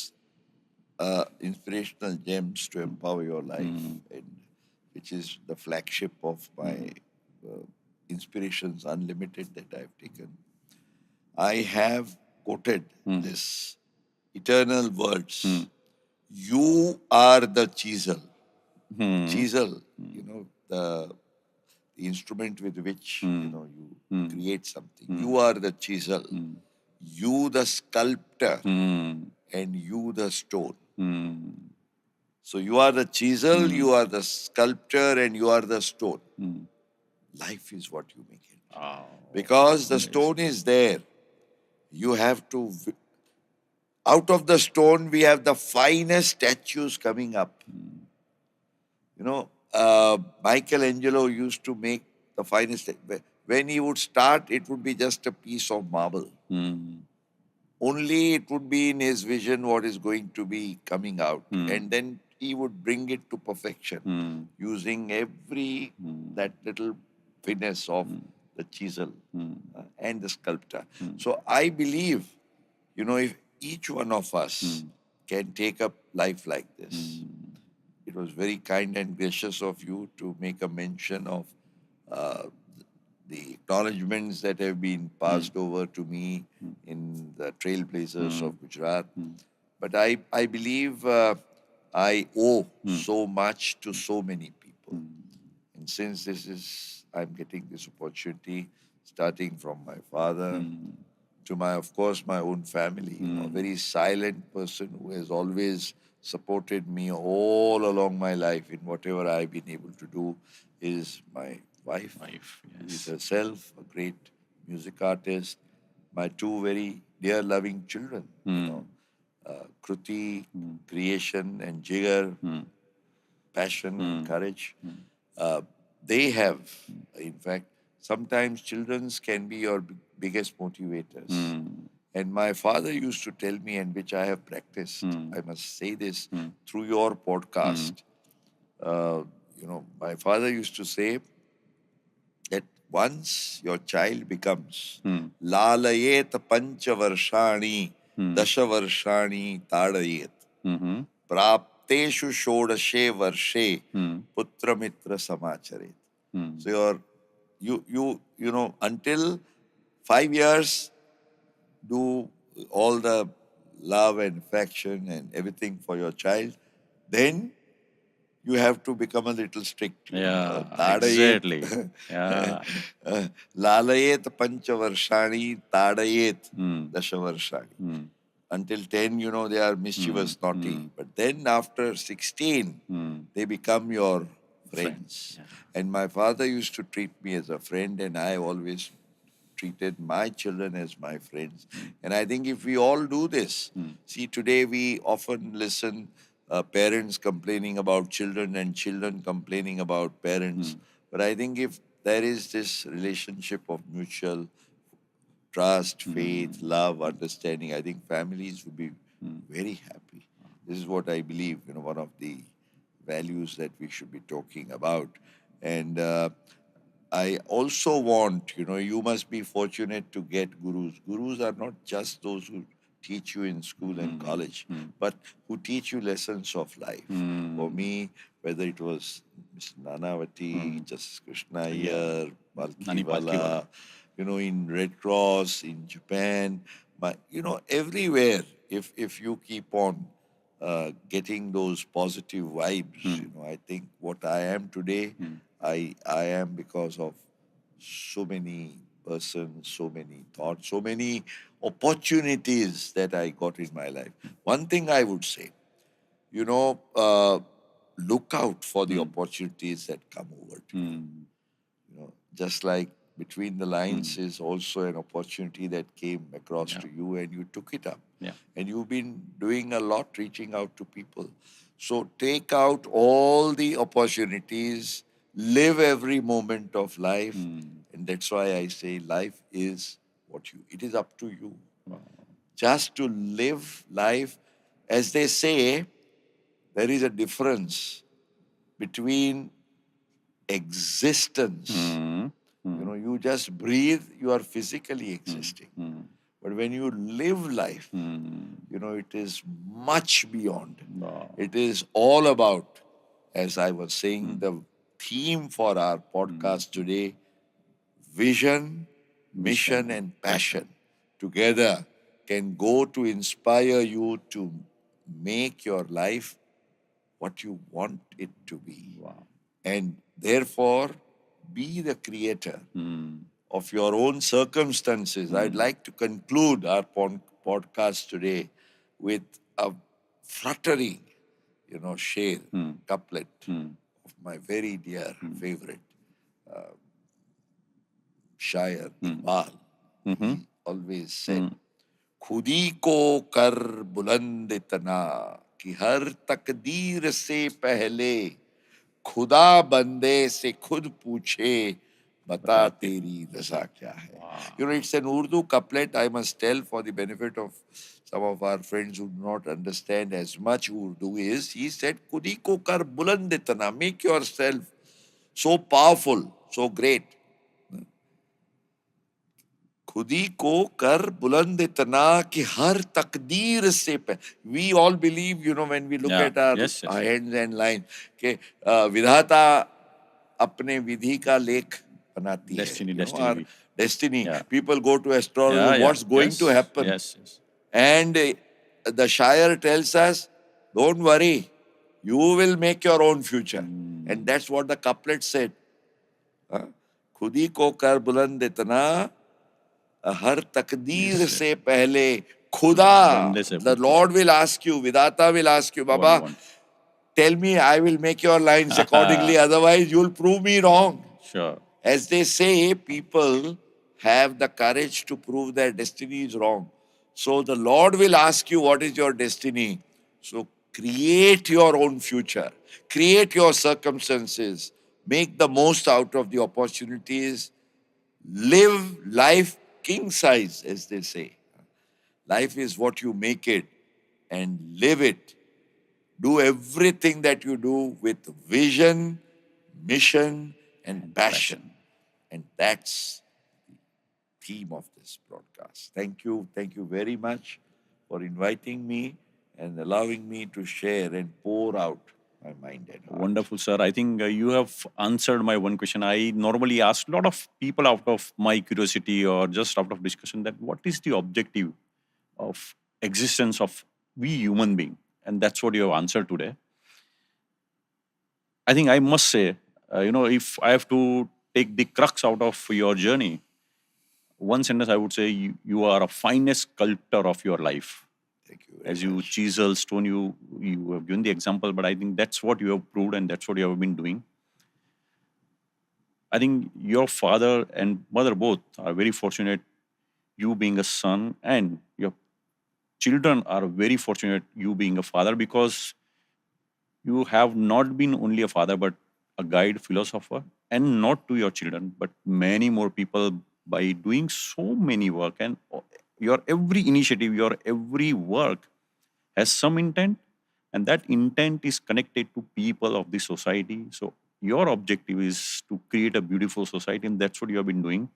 B: Gems to Empower Your Life, and which is the flagship of my Inspirations Unlimited that I've taken, I have quoted this eternal words. You are the chisel. Chisel, you know, the instrument with which you create something. You are the chisel. You the sculptor, and you the stone. So you are the chisel, you are the sculptor, and you are the stone. Life is what you make it. Because the stone is there. You have to, out of the stone, we have the finest statues coming up. You know, Michelangelo used to make the finest. When he would start, it would be just a piece of marble. Only it would be in his vision what is going to be coming out. And then he would bring it to perfection using every that little finesse of the chisel and the sculptor. So I believe, you know, if each one of us can take up life like this, it was very kind and gracious of you to make a mention of uh, the acknowledgements that have been passed over to me in the Trailblazers of Gujarat. But I believe I owe so much to so many people. And since I'm getting this opportunity, starting from my father to of course, my own family, you know, a very silent person who has always supported me all along my life in whatever I've been able to do is my wife. Who is herself a great music artist. My two very dear, loving children, Kruti, creation, and Jigar, passion and courage. They have, in fact, sometimes children can be your biggest motivators. And my father used to tell me, and which I have practiced, I must say this through your podcast. My father used to say that once your child becomes lalayet panchavarshani dashavarshani tadayet prapteshu shodashe varshe putramitra samacharet. So until 5 years, do all the love and affection and everything for your child. Then you have to become a little strict.
A: Exactly. Yeah.
B: Lalayet panchavarshani tadayet dashavarshani. Until 10, they are mischievous, naughty. But then after 16, they become your friends. And my father used to treat me as a friend, and I always treated my children as my friends. And I think if we all do this, see, today we often listen parents complaining about children and children complaining about parents. But I think if there is this relationship of mutual trust, faith, love, understanding, I think families would be very happy. This is what I believe, one of the values that we should be talking about. And I also want, you must be fortunate to get gurus. Gurus are not just those who teach you in school and college, but who teach you lessons of life. For me, whether it was Ms. Nanavati, Justice Krishna Iyer,
A: Nani Palkiwala.
B: Balkiwala, in Red Cross, in Japan, everywhere, if you keep on getting those positive vibes, I think what I am today, I am because of so many persons, so many thoughts, so many opportunities that I got in my life. One thing I would say, look out for the opportunities that come over to you. Just like between the lines is also an opportunity that came across to you and you took it up.
A: Yeah.
B: And you've been doing a lot, reaching out to people. So take out all the opportunities, live every moment of life. And that's why I say life is it is up to you. Just to live life, as they say, there is a difference between existence. You just breathe, you are physically existing. But when you live life, it is much beyond. It is all about, as I was saying, the theme for our podcast today, vision, mission, and passion together can go to inspire you to make your life what you want it to be. And therefore, be the creator of your own circumstances. I'd like to conclude our podcast today with a fluttering, share, couplet of my very dear favorite शायर Iqbal. He always said, खुदी को कर बुलंद इतना कि हर तकदीर से पहले खुदा बंदे से खुद पूछे बता तेरी रजा क्या है. It's an Urdu couplet. I must tell, for the benefit of some of our friends who do not understand as much Urdu, is he said, खुदी को कर बुलंद इतना, make yourself so powerful, so great. खुदी को कर बुलंद इतना कि हर तकदीर से we all believe, when we look at our hands and lines, कि विधाता अपने विधि का लेख बनाती है. Our destiny. People go to astrology, what's going to happen. And the Shire tells us, don't worry, you will make your own future. And that's what the couplet said. खुदी को कर बुलंद इतना हर तकदीर से पहले खुदा, the Lord will ask you, Vidata will ask you, Baba, tell me, I will make your lines accordingly, otherwise you'll prove me wrong.
A: Sure.
B: As they say, people have the courage to prove their destiny is wrong. So the Lord will ask you, what is your destiny? So create your own future, create your circumstances, make the most out of the opportunities, live life king size, as they say. Life is what you make it, and live it. Do everything that you do with vision, mission, and passion. And that's the theme of this broadcast. Thank you. Thank you very much for inviting me and allowing me to share and pour out my mind and heart.
A: Wonderful, sir. I think you have answered my one question. I normally ask a lot of people out of my curiosity or just out of discussion that what is the objective of existence of we human being? And that's what you have answered today. I think I must say, if I have to take the crux out of your journey, one sentence I would say, you are a finest sculptor of your life.
B: Thank you.
A: As you chisel stone, you have given the example, but I think that's what you have proved and that's what you have been doing. I think your father and mother both are very fortunate, you being a son, and your children are very fortunate, you being a father, because you have not been only a father, but a guide, philosopher, and not to your children, but many more people by doing so many work. And your every initiative, your every work has some intent, and that intent is connected to people of the society. So your objective is to create a beautiful society, and that's what you have been doing.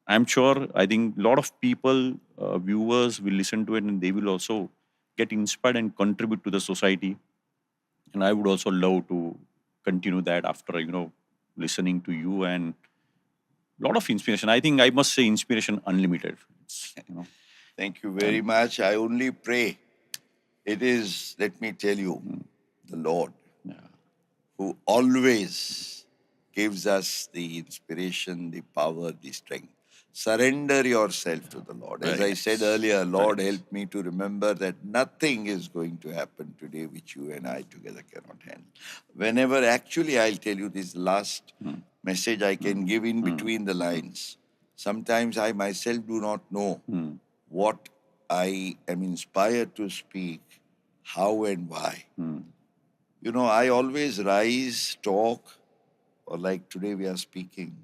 A: I'm sure, I think a lot of people, viewers will listen to it and they will also get inspired and contribute to the society. And I would also love to continue that after, listening to you, and a lot of inspiration. I think I must say inspiration unlimited.
B: Thank you very much. I only pray. It is, let me tell you, the Lord who always gives us the inspiration, the power, the strength. Surrender yourself to the Lord. As I said earlier, Lord, help me to remember that nothing is going to happen today which you and I together cannot handle. Whenever, actually, I'll tell you this last message I can give in between the lines. Sometimes I myself do not know what I am inspired to speak how and why. You know, I always rise, talk, or like today we are speaking.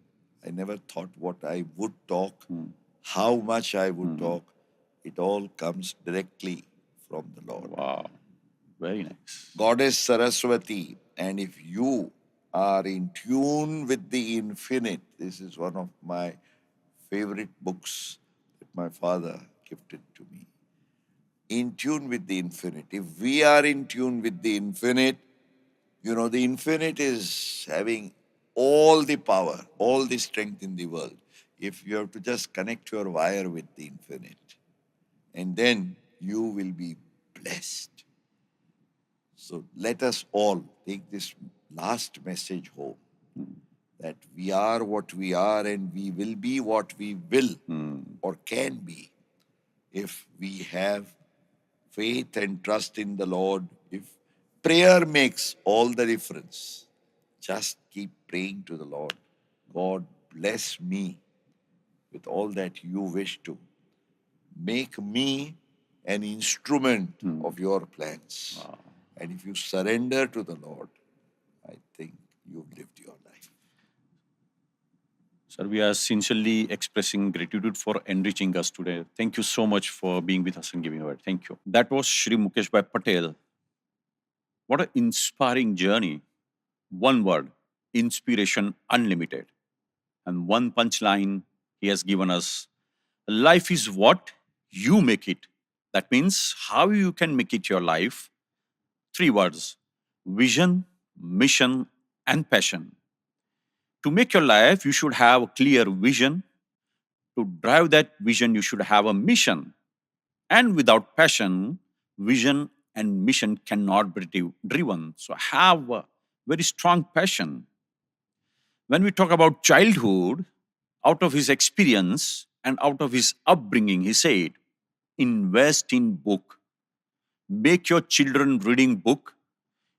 B: I never thought what I would talk, how much I would talk. It all comes directly from the Lord.
A: Wow. Very nice.
B: Goddess Saraswati, and if you are in tune with the infinite, this is one of my favorite books that my father gifted to me. In tune with the infinite. If we are in tune with the infinite, you know, the infinite is having all the power, all the strength in the world. If you have to just connect your wire with the infinite, and then you will be blessed. So let us all take this last message home, that we are what we are and we will be what we will or can be if we have faith and trust in the Lord. If prayer makes all the difference, just keep praying to the Lord. God, bless me with all that you wish to. Make me an instrument of your plans.
A: Wow.
B: And if you surrender to the Lord, I think you've lived your life.
A: Sir, we are sincerely expressing gratitude for enriching us today. Thank you so much for being with us and giving away. Thank you. That was Shri Mukesh Patel. What an inspiring journey. One word, inspiration unlimited. And one punchline he has given us: life is what you make it. That means how you can make it your life. Three words: vision, mission, and passion. To make your life, you should have a clear vision. To drive that vision, you should have a mission. And without passion, vision and mission cannot be driven. So have a very strong passion. When we talk about childhood, out of his experience and out of his upbringing, he said, invest in book. Make your children reading book.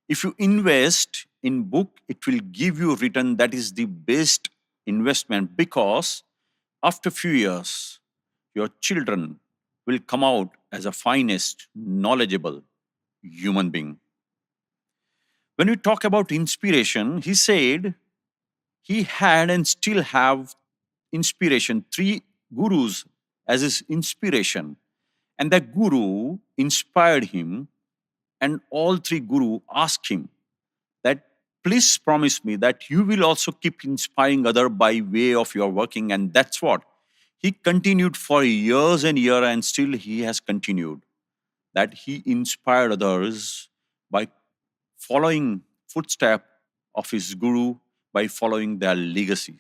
A: If you invest in book, it will give you return. That is the best investment, because after few years, your children will come out as a finest, knowledgeable human being. When we talk about inspiration, he said he had and still have inspiration, three gurus as his inspiration. And that guru inspired him, and all three guru asked him that, please promise me that you will also keep inspiring other by way of your working. And that's what he continued for years and years, and still he has continued, that he inspired others by following footstep of his guru, by following their legacy.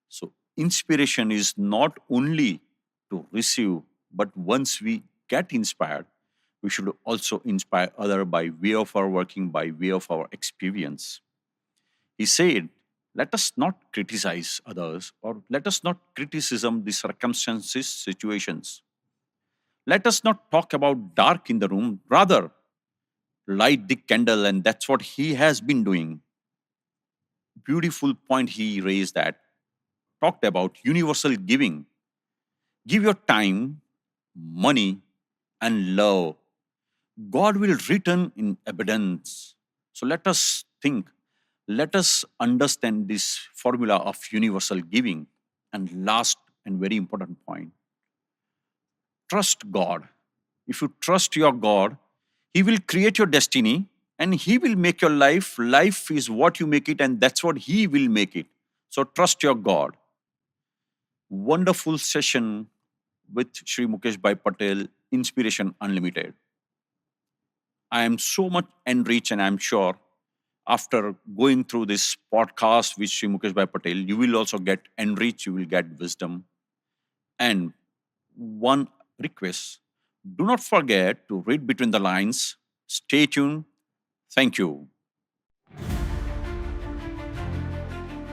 A: So inspiration is not only to receive, but once we get inspired, we should also inspire other by way of our working, by way of our experience. He said, let us not criticize others, or let us not criticism the circumstances, situations. Let us not talk about dark in the room. Rather, light the candle, and that's what he has been doing. Beautiful point he raised, that talked about universal giving. Give your time, money, and love. God will return in abundance. So let us think, let us understand this formula of universal giving. And last and very important point, trust God. If you trust your God, He will create your destiny and He will make your life. Life is what you make it, and that's what He will make it. So trust your God. Wonderful session with Sri Mukesh Bhai Patel, Inspiration Unlimited. I am so much enriched, and I'm sure after going through this podcast with Sri Mukesh Bhai Patel, you will also get enriched, you will get wisdom. And one request, do not forget to read between the lines. Stay tuned. Thank you.